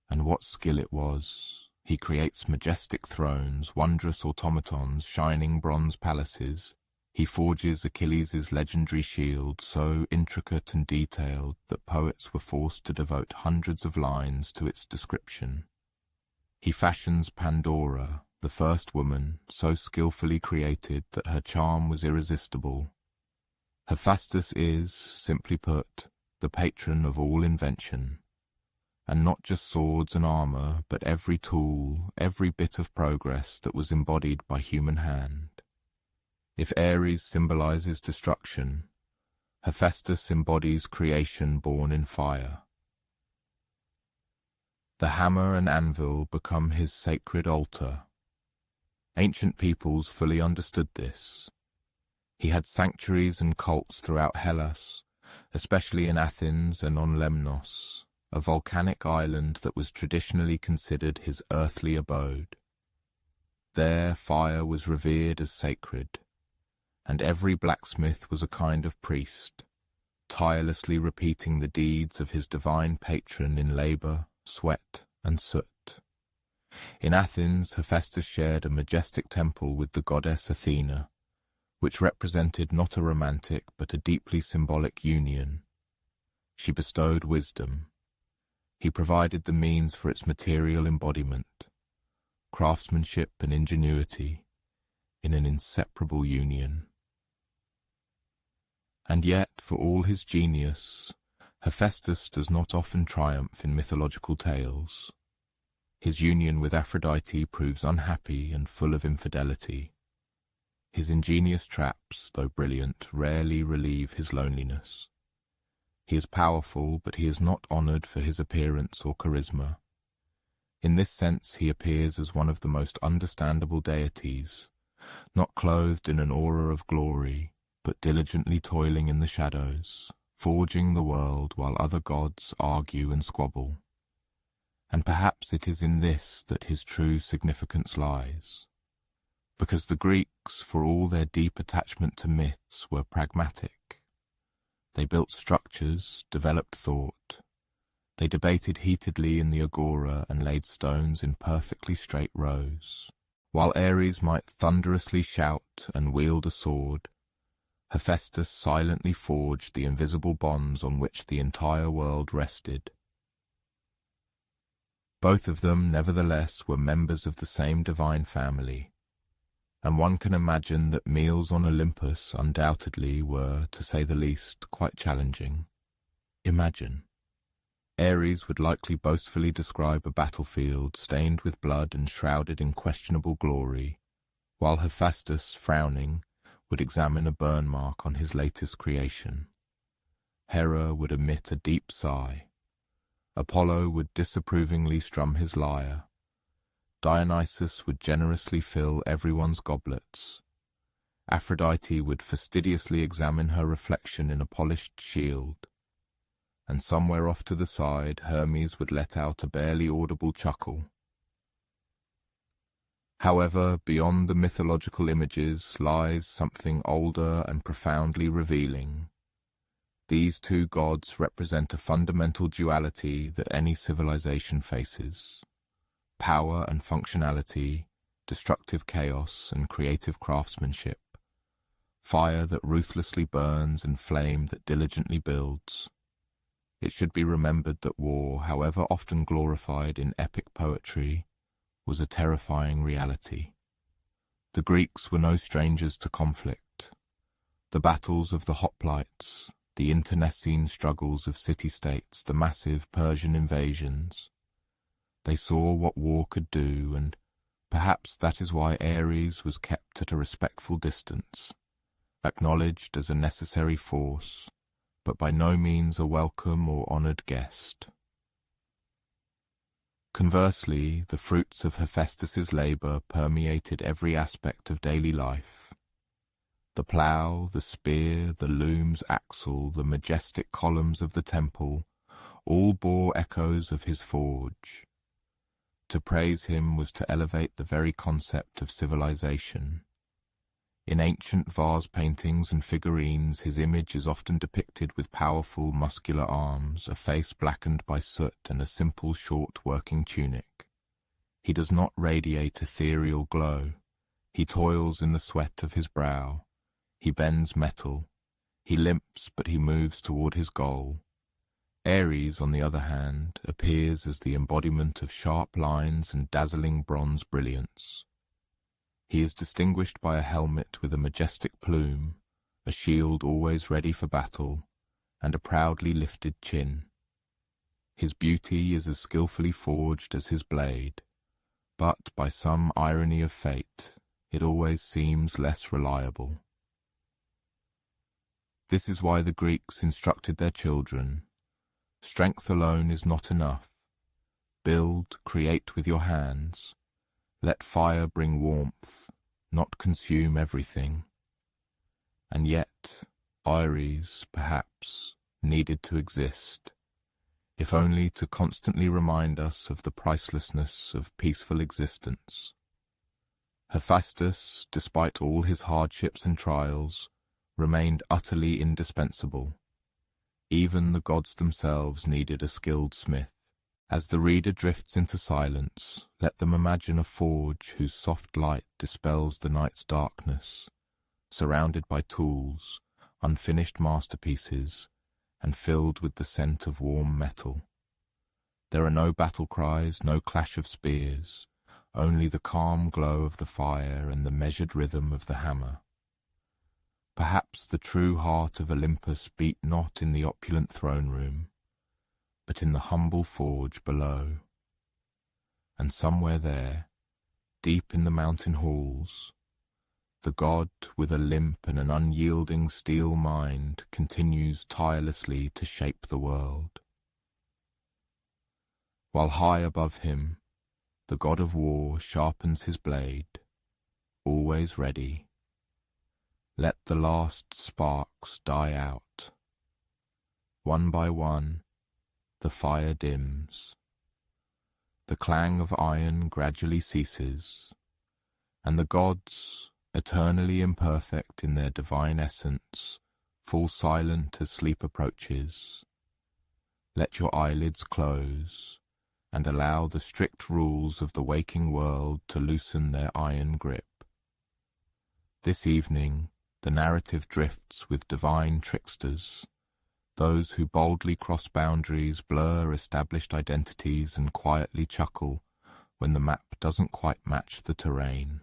And what skill it was! He creates majestic thrones, wondrous automatons, shining bronze palaces. He forges Achilles' legendary shield, so intricate and detailed that poets were forced to devote hundreds of lines to its description. He fashions Pandora, the first woman, so skillfully created that her charm was irresistible. Hephaestus is, simply put, the patron of all invention, and not just swords and armor, but every tool, every bit of progress that was embodied by human hand. If Ares symbolizes destruction, Hephaestus embodies creation born in fire. The hammer and anvil become his sacred altar. Ancient peoples fully understood this. He had sanctuaries and cults throughout Hellas, especially in Athens and on Lemnos, a volcanic island that was traditionally considered his earthly abode. There fire was revered as sacred, and every blacksmith was a kind of priest, tirelessly repeating the deeds of his divine patron in labor, sweat, and soot. In Athens, Hephaestus shared a majestic temple with the goddess Athena, which represented not a romantic but a deeply symbolic union. She bestowed wisdom. He provided the means for its material embodiment, craftsmanship and ingenuity, in an inseparable union. And yet, for all his genius, Hephaestus does not often triumph in mythological tales. His union with Aphrodite proves unhappy and full of infidelity. His ingenious traps, though brilliant, rarely relieve his loneliness. He is powerful, but he is not honored for his appearance or charisma. In this sense, he appears as one of the most understandable deities, not clothed in an aura of glory, but diligently toiling in the shadows, forging the world while other gods argue and squabble. And perhaps it is in this that his true significance lies. Because the Greeks, for all their deep attachment to myths, were pragmatic. They built structures, developed thought. They debated heatedly in the agora and laid stones in perfectly straight rows. While Ares might thunderously shout and wield a sword, Hephaestus silently forged the invisible bonds on which the entire world rested. Both of them, nevertheless, were members of the same divine family, and one can imagine that meals on Olympus undoubtedly were, to say the least, quite challenging. Imagine. Ares would likely boastfully describe a battlefield stained with blood and shrouded in questionable glory, while Hephaestus, frowning, would examine a burn mark on his latest creation. Hera would emit a deep sigh. Apollo would disapprovingly strum his lyre. Dionysus would generously fill everyone's goblets. Aphrodite would fastidiously examine her reflection in a polished shield. And somewhere off to the side, Hermes would let out a barely audible chuckle. However, beyond the mythological images lies something older and profoundly revealing. These two gods represent a fundamental duality that any civilization faces: power and functionality, destructive chaos and creative craftsmanship, fire that ruthlessly burns and flame that diligently builds. It should be remembered that war, however often glorified in epic poetry, was a terrifying reality. The Greeks were no strangers to conflict. The battles of the hoplites, the internecine struggles of city-states, the massive Persian invasions. They saw what war could do, and perhaps that is why Ares was kept at a respectful distance, acknowledged as a necessary force, but by no means a welcome or honored guest. Conversely, the fruits of Hephaestus's labor permeated every aspect of daily life. The plough, the spear, the loom's axle, the majestic columns of the temple, all bore echoes of his forge. To praise him was to elevate the very concept of civilization. In ancient vase paintings and figurines, his image is often depicted with powerful, muscular arms, a face blackened by soot, and a simple, short working tunic. He does not radiate ethereal glow. He toils in the sweat of his brow. He bends metal. He limps, but he moves toward his goal. Ares, on the other hand, appears as the embodiment of sharp lines and dazzling bronze brilliance. He is distinguished by a helmet with a majestic plume, a shield always ready for battle, and a proudly lifted chin. His beauty is as skillfully forged as his blade, but by some irony of fate, it always seems less reliable. This is why the Greeks instructed their children, strength alone is not enough. Build, create with your hands. Let fire bring warmth, not consume everything. And yet, Ares, perhaps, needed to exist, if only to constantly remind us of the pricelessness of peaceful existence. Hephaestus, despite all his hardships and trials, remained utterly indispensable. Even the gods themselves needed a skilled smith. As the reader drifts into silence, let them imagine a forge whose soft light dispels the night's darkness, surrounded by tools, unfinished masterpieces, and filled with the scent of warm metal. There are no battle cries, no clash of spears, only the calm glow of the fire and the measured rhythm of the hammer. Perhaps the true heart of Olympus beat not in the opulent throne room, but in the humble forge below. And somewhere there, deep in the mountain halls, the god with a limp and an unyielding steel mind continues tirelessly to shape the world. While high above him, the god of war sharpens his blade, always ready. Let the last sparks die out. One by one, the fire dims. The clang of iron gradually ceases, and the gods, eternally imperfect in their divine essence, fall silent as sleep approaches. Let your eyelids close, and allow the strict rules of the waking world to loosen their iron grip. This evening, the narrative drifts with divine tricksters, those who boldly cross boundaries, blur established identities, and quietly chuckle when the map doesn't quite match the terrain.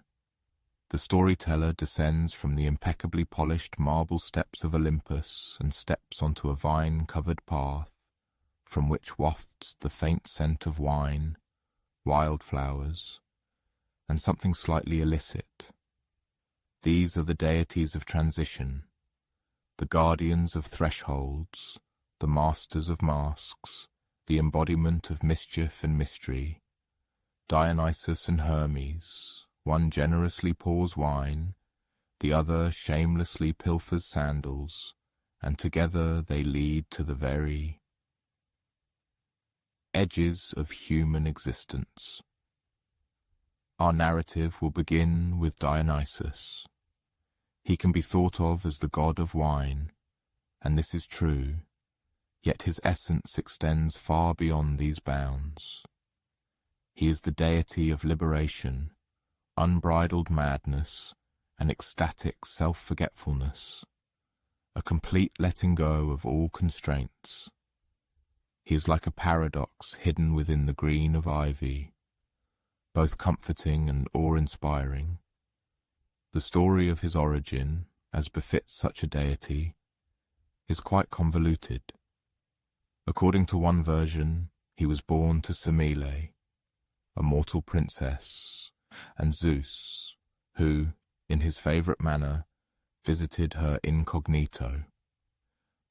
The storyteller descends from the impeccably polished marble steps of Olympus and steps onto a vine-covered path, from which wafts the faint scent of wine, wildflowers, and something slightly illicit. These are the deities of transition, the guardians of thresholds, the masters of masks, the embodiment of mischief and mystery. Dionysus and Hermes, one generously pours wine, the other shamelessly pilfers sandals, and together they lead to the very edges of human existence. Our narrative will begin with Dionysus. He can be thought of as the god of wine, and this is true, yet his essence extends far beyond these bounds. He is the deity of liberation, unbridled madness, and ecstatic self-forgetfulness, a complete letting go of all constraints. He is like a paradox hidden within the green of ivy, both comforting and awe-inspiring. The story of his origin, as befits such a deity, is quite convoluted. According to one version, he was born to Semele, a mortal princess, and Zeus, who, in his favourite manner, visited her incognito.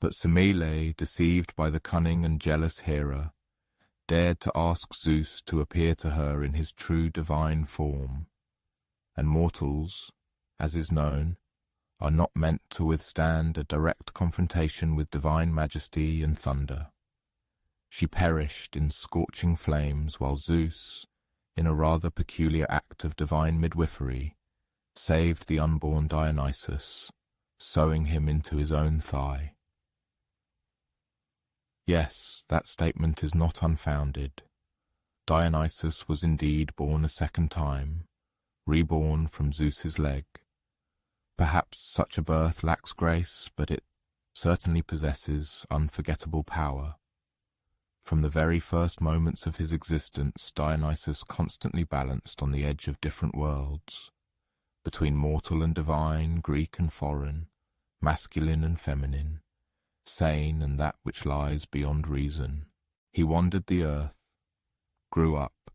But Semele, deceived by the cunning and jealous Hera, dared to ask Zeus to appear to her in his true divine form, and mortals, as is known, are not meant to withstand a direct confrontation with divine majesty and thunder. She perished in scorching flames while Zeus, in a rather peculiar act of divine midwifery, saved the unborn Dionysus, sewing him into his own thigh. Yes, that statement is not unfounded. Dionysus was indeed born a second time, reborn from Zeus's leg. Perhaps such a birth lacks grace, but it certainly possesses unforgettable power. From the very first moments of his existence, Dionysus constantly balanced on the edge of different worlds, between mortal and divine, Greek and foreign, masculine and feminine, sane and that which lies beyond reason. He wandered the earth, grew up,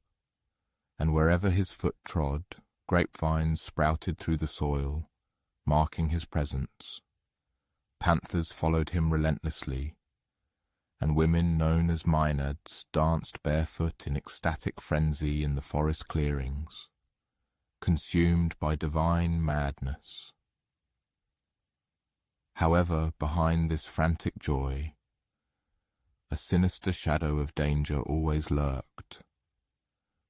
and wherever his foot trod, grapevines sprouted through the soil, marking his presence. Panthers followed him relentlessly, and women known as maenads danced barefoot in ecstatic frenzy in the forest clearings, consumed by divine madness. However, behind this frantic joy, a sinister shadow of danger always lurked.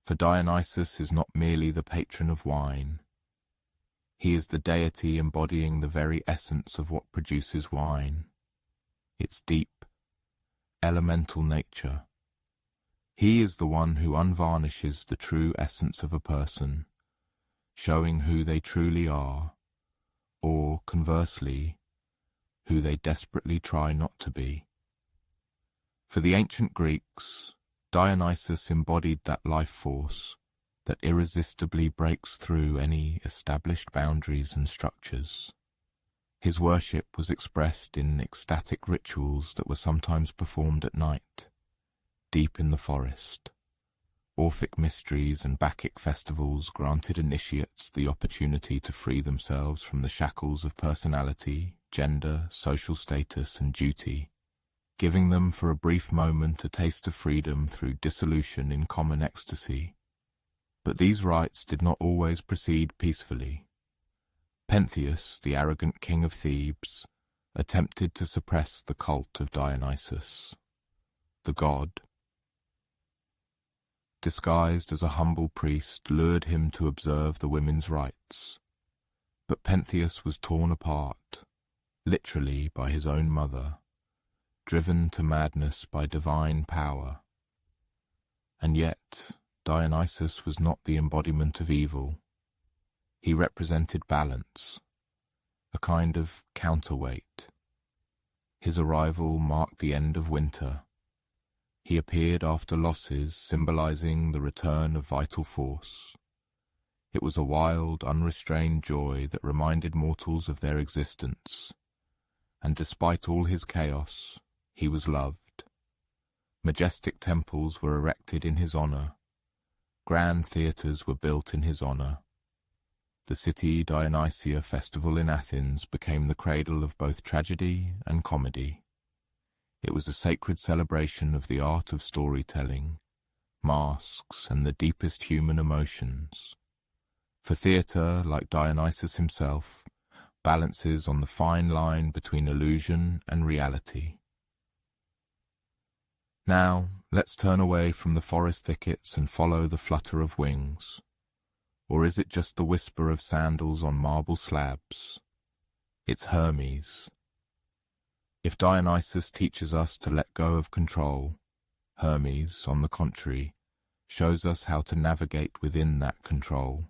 For Dionysus is not merely the patron of wine. He is the deity embodying the very essence of what produces wine, its deep, elemental nature. He is the one who unvarnishes the true essence of a person, showing who they truly are, or, conversely, who they desperately try not to be. For the ancient Greeks, Dionysus embodied that life force that irresistibly breaks through any established boundaries and structures. His worship was expressed in ecstatic rituals that were sometimes performed at night, deep in the forest. Orphic mysteries and Bacchic festivals granted initiates the opportunity to free themselves from the shackles of personality, gender, social status, and duty, giving them for a brief moment a taste of freedom through dissolution in common ecstasy. But these rites did not always proceed peacefully. Pentheus, the arrogant king of Thebes, attempted to suppress the cult of Dionysus, the god. Disguised as a humble priest, lured him to observe the women's rites. But Pentheus was torn apart, literally by his own mother, driven to madness by divine power. And yet, Dionysus was not the embodiment of evil. He represented balance, a kind of counterweight. His arrival marked the end of winter. He appeared after losses, symbolizing the return of vital force. It was a wild, unrestrained joy that reminded mortals of their existence. And despite all his chaos, he was loved. Majestic temples were erected in his honor. Grand theatres were built in his honor. The city Dionysia festival in Athens became the cradle of both tragedy and comedy. It was a sacred celebration of the art of storytelling, masks, and the deepest human emotions. For theatre, like Dionysus himself, balances on the fine line between illusion and reality. Now, let's turn away from the forest thickets and follow the flutter of wings. Or is it just the whisper of sandals on marble slabs? It's Hermes. If Dionysus teaches us to let go of control, Hermes, on the contrary, shows us how to navigate within that control.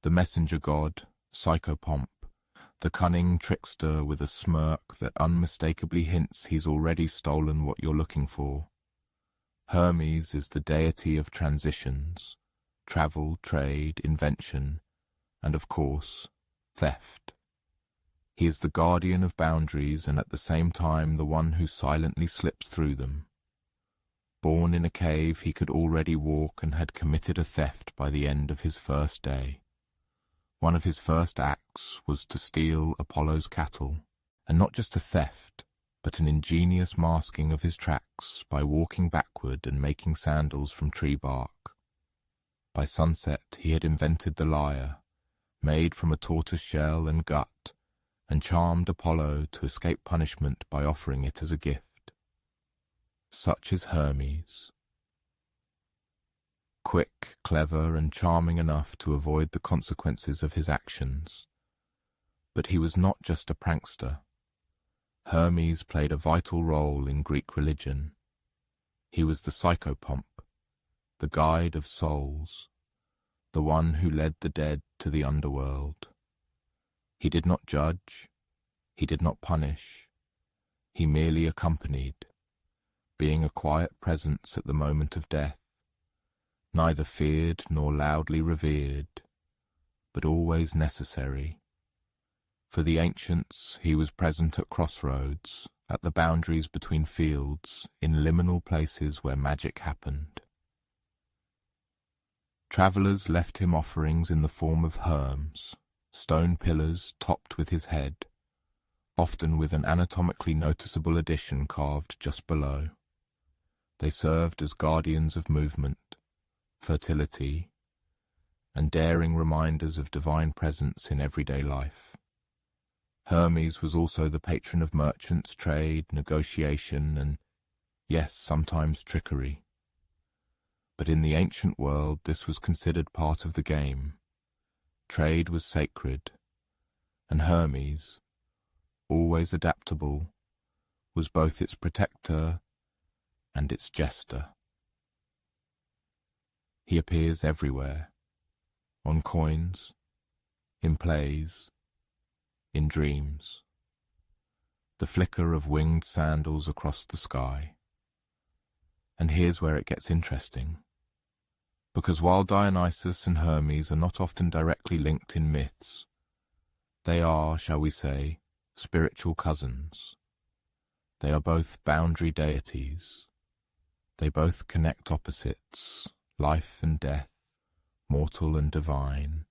The messenger god, Psychopomp, the cunning trickster with a smirk that unmistakably hints he's already stolen what you're looking for. Hermes is the deity of transitions, travel, trade, invention, and of course, theft. He is the guardian of boundaries and at the same time the one who silently slips through them. Born in a cave, he could already walk and had committed a theft by the end of his first day. One of his first acts was to steal Apollo's cattle, and not just a theft, but an ingenious masking of his tracks by walking backward and making sandals from tree bark. By sunset he had invented the lyre, made from a tortoise shell and gut, and charmed Apollo to escape punishment by offering it as a gift. Such is Hermes. Quick, clever, and charming enough to avoid the consequences of his actions. But he was not just a prankster. Hermes played a vital role in Greek religion. He was the psychopomp, the guide of souls, the one who led the dead to the underworld. He did not judge, he did not punish, he merely accompanied, being a quiet presence at the moment of death, neither feared nor loudly revered, but always necessary. For the ancients, he was present at crossroads, at the boundaries between fields, in liminal places where magic happened. Travellers left him offerings in the form of herms, stone pillars topped with his head, often with an anatomically noticeable addition carved just below. They served as guardians of movement, fertility, and daring reminders of divine presence in everyday life. Hermes was also the patron of merchants, trade, negotiation, and, yes, sometimes trickery. But in the ancient world this was considered part of the game. Trade was sacred, and Hermes, always adaptable, was both its protector and its jester. He appears everywhere, on coins, in plays, in dreams. The flicker of winged sandals across the sky. And here's where it gets interesting. Because while Dionysus and Hermes are not often directly linked in myths, they are, shall we say, spiritual cousins. They are both boundary deities. They both connect opposites, life and death, mortal and divine,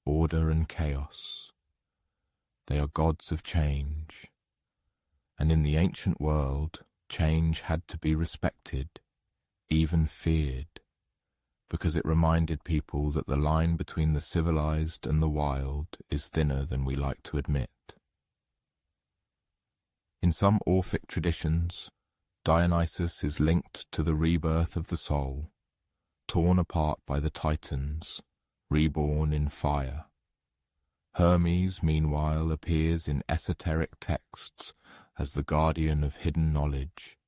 order and chaos. They are gods of change. And in the ancient world, change had to be respected, even feared, because it reminded people that the line between the civilized and the wild is thinner than we like to admit. In some Orphic traditions, Dionysus is linked to the rebirth of the soul, torn apart by the Titans, reborn in fire. Hermes, meanwhile, appears in esoteric texts as the guardian of hidden knowledge,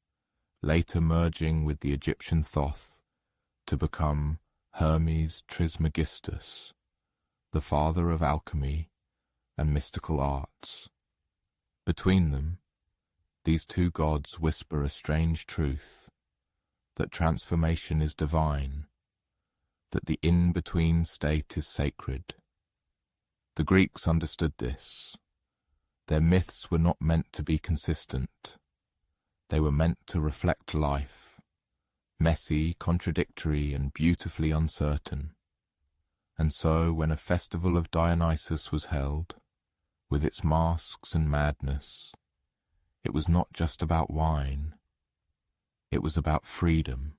later merging with the Egyptian Thoth to become Hermes Trismegistus, the father of alchemy and mystical arts. Between them, these two gods whisper a strange truth, that transformation is divine, that the in-between state is sacred. The Greeks understood this. Their myths were not meant to be consistent. They were meant to reflect life, messy, contradictory, and beautifully uncertain. And so, when a festival of Dionysus was held, with its masks and madness, it was not just about wine. It was about freedom,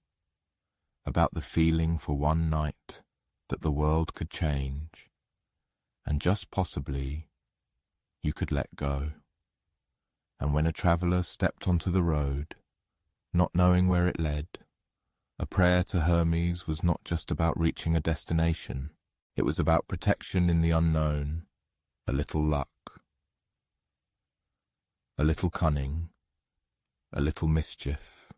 about the feeling for one night that the world could change, and just possibly you could let go. And when a traveller stepped onto the road, not knowing where it led, a prayer to Hermes was not just about reaching a destination. It was about protection in the unknown, a little luck, a little cunning, a little mischief,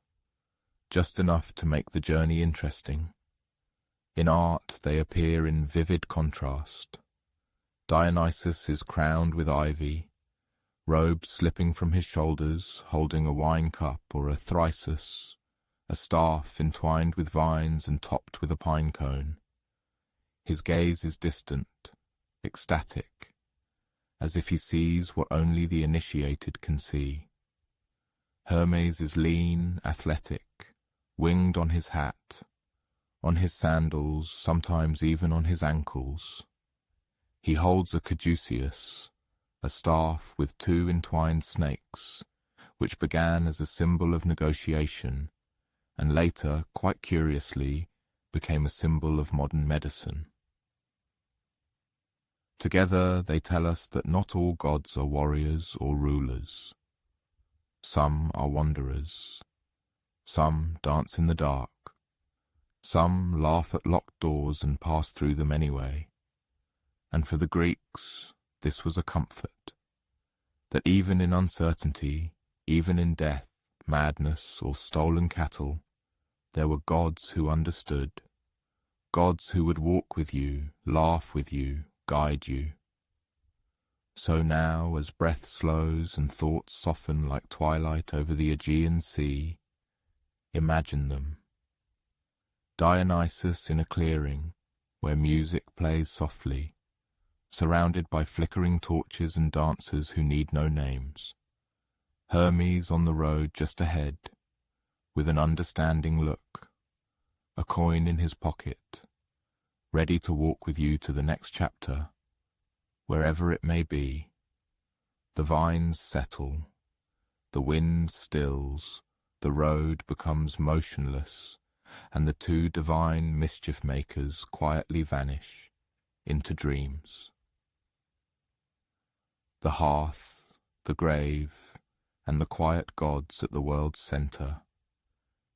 just enough to make the journey interesting. In art they appear in vivid contrast. Dionysus is crowned with ivy, robes slipping from his shoulders, holding a wine cup or a thrysus, a staff entwined with vines and topped with a pine cone. His gaze is distant, ecstatic, as if he sees what only the initiated can see. Hermes is lean, athletic, winged on his hat, on his sandals, sometimes even on his ankles. He holds a caduceus, a staff with two entwined snakes, which began as a symbol of negotiation, and later, quite curiously, became a symbol of modern medicine. Together they tell us that not all gods are warriors or rulers. Some are wanderers. Some dance in the dark. Some laugh at locked doors and pass through them anyway. And for the Greeks, this was a comfort, that even in uncertainty, even in death, madness, or stolen cattle, there were gods who understood, gods who would walk with you, laugh with you, guide you. So now, as breath slows and thoughts soften like twilight over the Aegean Sea, imagine them. Dionysus in a clearing, where music plays softly, surrounded by flickering torches and dancers who need no names. Hermes on the road just ahead, with an understanding look, a coin in his pocket, ready to walk with you to the next chapter, wherever it may be. The vines settle, the wind stills, the road becomes motionless, and the two divine mischief-makers quietly vanish into dreams. The hearth, the grave, and the quiet gods at the world's center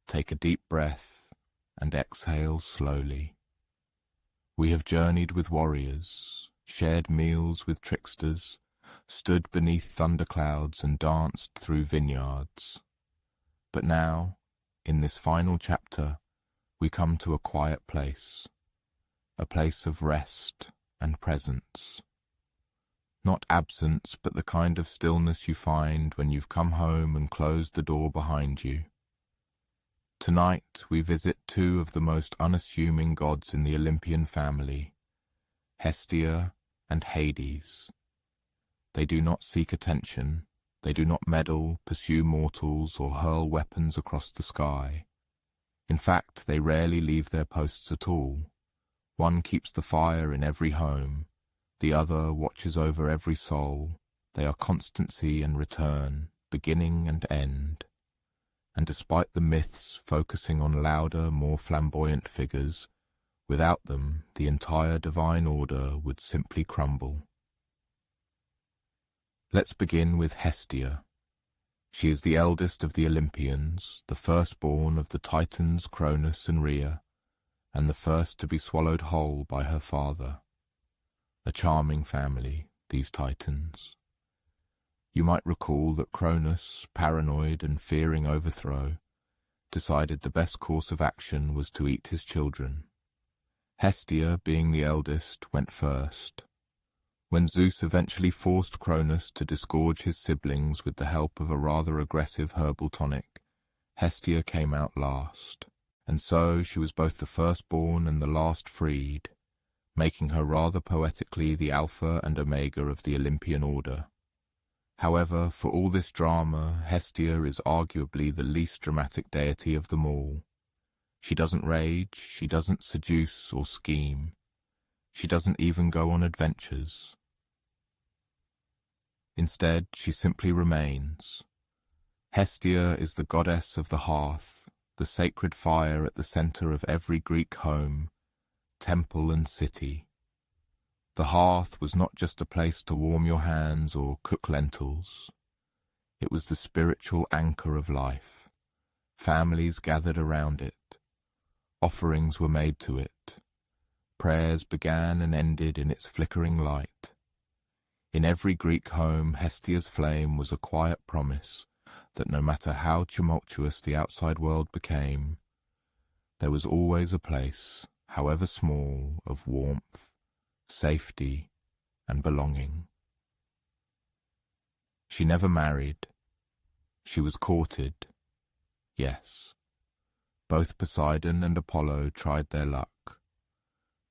take a deep breath and exhale slowly. We have journeyed with warriors, shared meals with tricksters, stood beneath thunderclouds and danced through vineyards. But now, in this final chapter, we come to a quiet place, a place of rest and presence. Not absence, but the kind of stillness you find when you've come home and closed the door behind you. Tonight we visit two of the most unassuming gods in the Olympian family, Hestia and Hades. They do not seek attention, they do not meddle, pursue mortals, or hurl weapons across the sky. In fact, they rarely leave their posts at all. One keeps the fire in every home, the other watches over every soul. They are constancy and return, beginning and end. And despite the myths focusing on louder, more flamboyant figures, without them the entire divine order would simply crumble. Let's begin with Hestia. She is the eldest of the Olympians, the firstborn of the Titans Cronus and Rhea, and the first to be swallowed whole by her father. A charming family, these Titans. You might recall that Cronus, paranoid and fearing overthrow, decided the best course of action was to eat his children. Hestia, being the eldest, went first. When Zeus eventually forced Cronus to disgorge his siblings with the help of a rather aggressive herbal tonic, Hestia came out last, and so she was both the firstborn and the last freed, making her rather poetically the alpha and omega of the Olympian order. However, for all this drama, Hestia is arguably the least dramatic deity of them all. She doesn't rage, she doesn't seduce or scheme. She doesn't even go on adventures. Instead, she simply remains. Hestia is the goddess of the hearth, the sacred fire at the center of every Greek home, temple and city. The hearth was not just a place to warm your hands or cook lentils. It was the spiritual anchor of life. Families gathered around it. Offerings were made to it. Prayers began and ended in its flickering light. In every Greek home, Hestia's flame was a quiet promise that no matter how tumultuous the outside world became, there was always a place, however small, of warmth, safety, and belonging. She never married. She was courted, yes. Both Poseidon and Apollo tried their luck,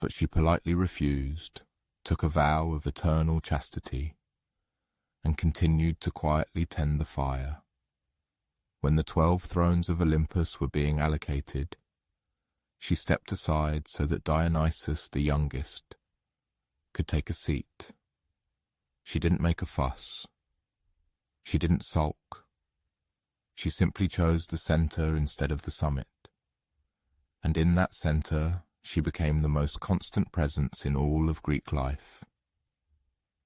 but she politely refused, took a vow of eternal chastity, and continued to quietly tend the fire. When the 12 thrones of Olympus were being allocated, she stepped aside so that Dionysus, the youngest, could take a seat. She didn't make a fuss. She didn't sulk. She simply chose the center instead of the summit. And in that center, she became the most constant presence in all of Greek life.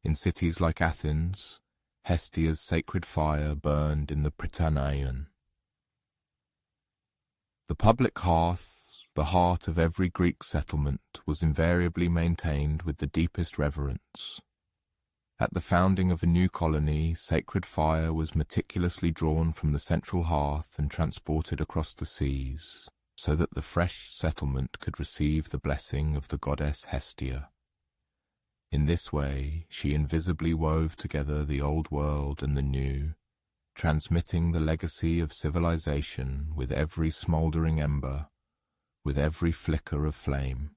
In cities like Athens, Hestia's sacred fire burned in the Prytaneion. The public hearth, the heart of every Greek settlement, was invariably maintained with the deepest reverence. At the founding of a new colony, sacred fire was meticulously drawn from the central hearth and transported across the seas, so that the fresh settlement could receive the blessing of the goddess Hestia. In this way, she invisibly wove together the old world and the new, transmitting the legacy of civilization with every smouldering ember, with every flicker of flame.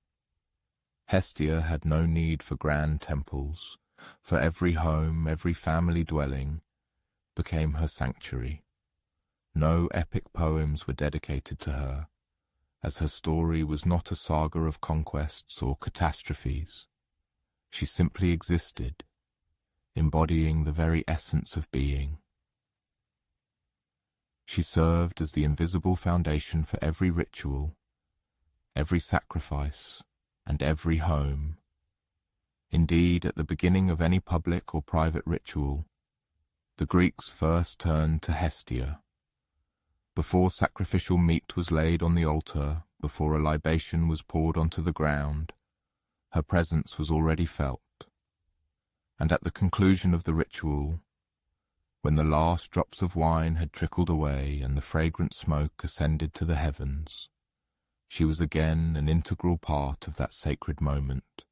Hestia had no need for grand temples, for every home, every family dwelling, became her sanctuary. No epic poems were dedicated to her, as her story was not a saga of conquests or catastrophes. She simply existed, embodying the very essence of being. She served as the invisible foundation for every ritual, every sacrifice, and every home. Indeed, at the beginning of any public or private ritual, the Greeks first turned to Hestia. Before sacrificial meat was laid on the altar, before a libation was poured onto the ground, her presence was already felt. And at the conclusion of the ritual, when the last drops of wine had trickled away and the fragrant smoke ascended to the heavens, she was again an integral part of that sacred moment.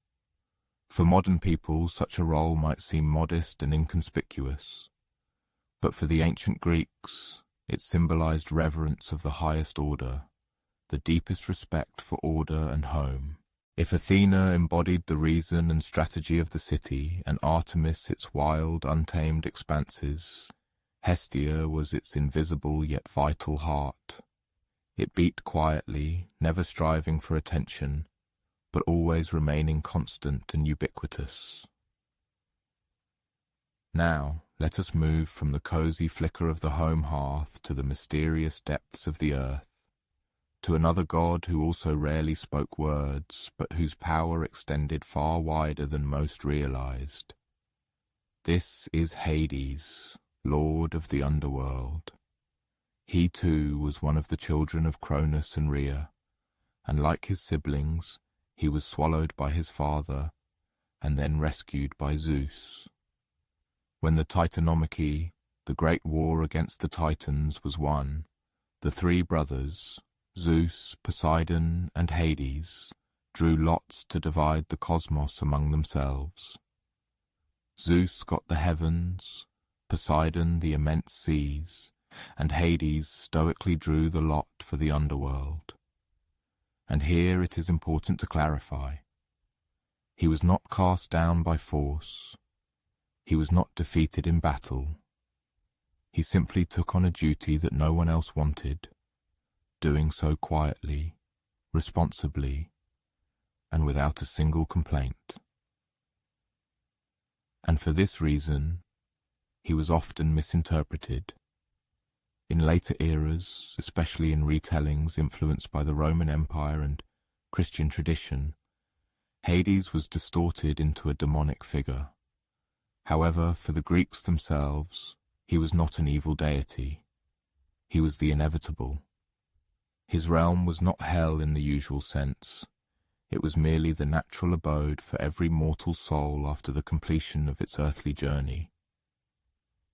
For modern people, such a role might seem modest and inconspicuous, but for the ancient Greeks, it symbolized reverence of the highest order, the deepest respect for order and home. If Athena embodied the reason and strategy of the city, and Artemis its wild, untamed expanses, Hestia was its invisible yet vital heart. It beat quietly, never striving for attention, but always remaining constant and ubiquitous. Now, let us move from the cozy flicker of the home hearth to the mysterious depths of the earth, to another god who also rarely spoke words, but whose power extended far wider than most realized. This is Hades, lord of the underworld. He too was one of the children of Cronus and Rhea, and like his siblings, he was swallowed by his father, and then rescued by Zeus. When the Titanomachy, the great war against the Titans, was won, the three brothers, Zeus, Poseidon, and Hades, drew lots to divide the cosmos among themselves. Zeus got the heavens, Poseidon the immense seas, and Hades stoically drew the lot for the underworld. And here it is important to clarify. He was not cast down by force. He was not defeated in battle. He simply took on a duty that no one else wanted, doing so quietly, responsibly, and without a single complaint. And for this reason, he was often misinterpreted. In later eras, especially in retellings influenced by the Roman Empire and Christian tradition, Hades was distorted into a demonic figure. However, for the Greeks themselves, he was not an evil deity. He was the inevitable. His realm was not hell in the usual sense. It was merely the natural abode for every mortal soul after the completion of its earthly journey.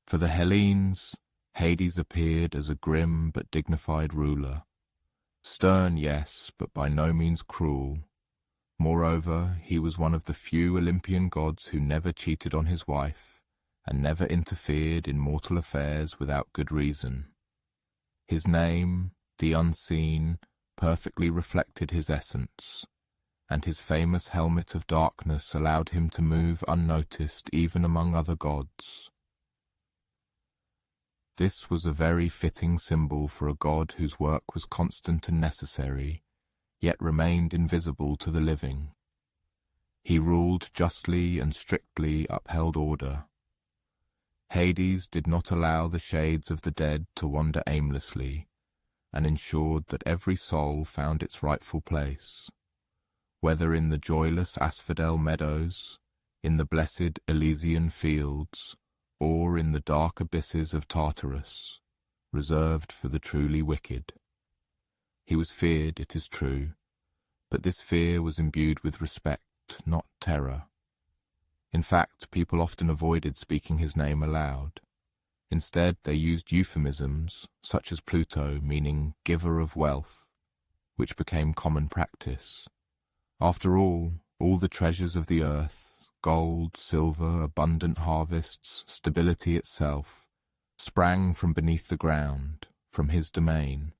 For the Hellenes, Hades appeared as a grim but dignified ruler. Stern, yes, but by no means cruel. Moreover, he was one of the few Olympian gods who never cheated on his wife and never interfered in mortal affairs without good reason. His name, the Unseen, perfectly reflected his essence, and his famous helmet of darkness allowed him to move unnoticed even among other gods. This was a very fitting symbol for a god whose work was constant and necessary, yet remained invisible to the living. He ruled justly and strictly upheld order. Hades did not allow the shades of the dead to wander aimlessly, and ensured that every soul found its rightful place, whether in the joyless asphodel meadows, in the blessed Elysian fields, or in the dark abysses of Tartarus, reserved for the truly wicked. He was feared, it is true, but this fear was imbued with respect, not terror. In fact, people often avoided speaking his name aloud. Instead, they used euphemisms, such as Pluto, meaning giver of wealth, which became common practice. After all the treasures of the earth, gold, silver, abundant harvests, stability itself, sprang from beneath the ground, from his domain.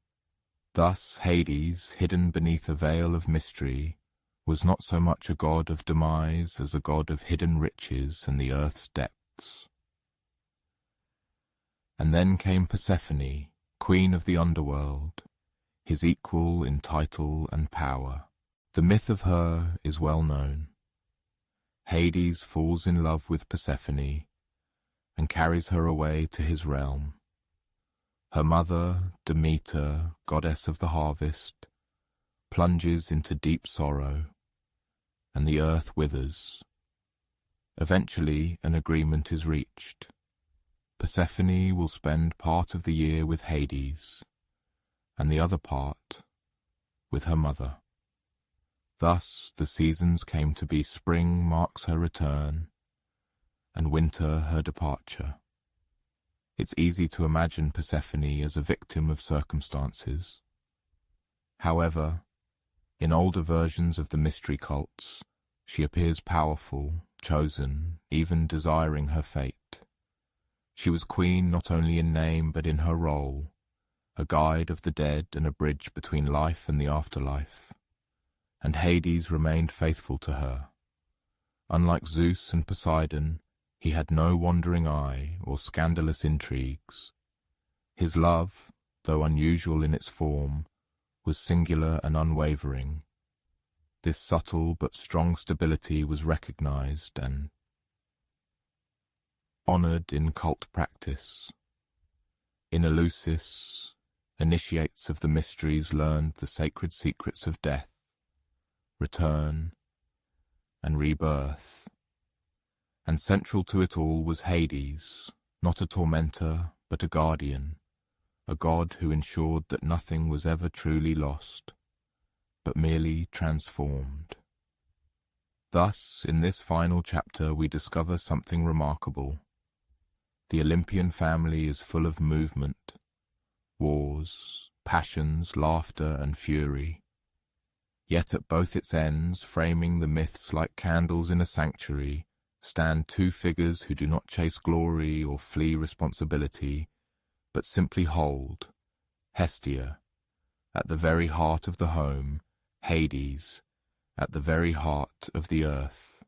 Thus Hades, hidden beneath a veil of mystery, was not so much a god of demise as a god of hidden riches and the earth's depths. And then came Persephone, queen of the underworld, his equal in title and power. The myth of her is well known. Hades falls in love with Persephone and carries her away to his realm. Her mother, Demeter, goddess of the harvest, plunges into deep sorrow, and the earth withers. Eventually, an agreement is reached. Persephone will spend part of the year with Hades, and the other part with her mother. Thus the seasons came to be: spring marks her return, and winter her departure. It's easy to imagine Persephone as a victim of circumstances. However, in older versions of the mystery cults, she appears powerful, chosen, even desiring her fate. She was queen not only in name but in her role, a guide of the dead and a bridge between life and the afterlife. And Hades remained faithful to her. Unlike Zeus and Poseidon, he had no wandering eye or scandalous intrigues. His love, though unusual in its form, was singular and unwavering. This subtle but strong stability was recognized and honored in cult practice. In Eleusis, initiates of the mysteries learned the sacred secrets of death, return, and rebirth. And central to it all was Hades, not a tormentor, but a guardian, a god who ensured that nothing was ever truly lost, but merely transformed. Thus, in this final chapter, we discover something remarkable. The Olympian family is full of movement, wars, passions, laughter, and fury. Yet at both its ends, framing the myths like candles in a sanctuary, stand two figures who do not chase glory or flee responsibility, but simply hold: Hestia, at the very heart of the home; Hades, at the very heart of the earth.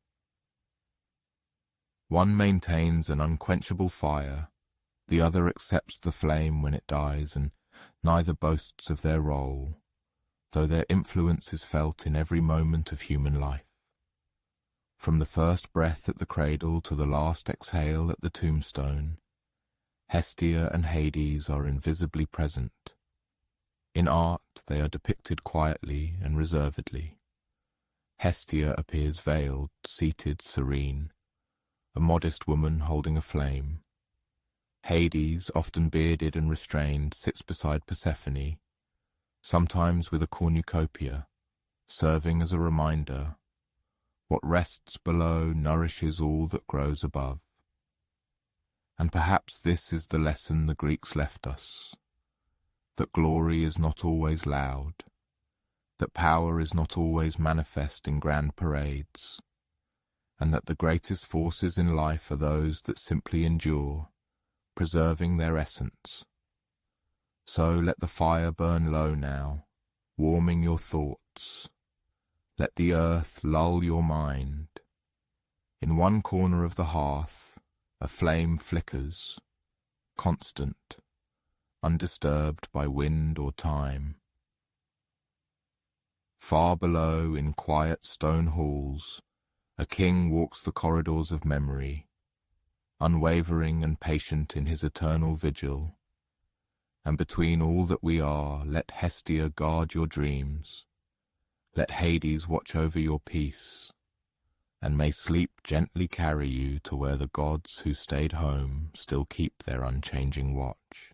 One maintains an unquenchable fire, the other accepts the flame when it dies, and neither boasts of their role, though their influence is felt in every moment of human life. From the first breath at the cradle to the last exhale at the tombstone, Hestia and Hades are invisibly present. In art, they are depicted quietly and reservedly. Hestia appears veiled, seated, serene, a modest woman holding a flame. Hades, often bearded and restrained, sits beside Persephone, sometimes with a cornucopia, serving as a reminder: what rests below nourishes all that grows above. And perhaps this is the lesson the Greeks left us: that glory is not always loud, that power is not always manifest in grand parades, and that the greatest forces in life are those that simply endure, preserving their essence. So let the fire burn low now, warming your thoughts. Let the earth lull your mind. In one corner of the hearth, a flame flickers, constant, undisturbed by wind or time. Far below, in quiet stone halls, a king walks the corridors of memory, unwavering and patient in his eternal vigil. And between all that we are, let Hestia guard your dreams. Let Hades watch over your peace, and may sleep gently carry you to where the gods who stayed home still keep their unchanging watch.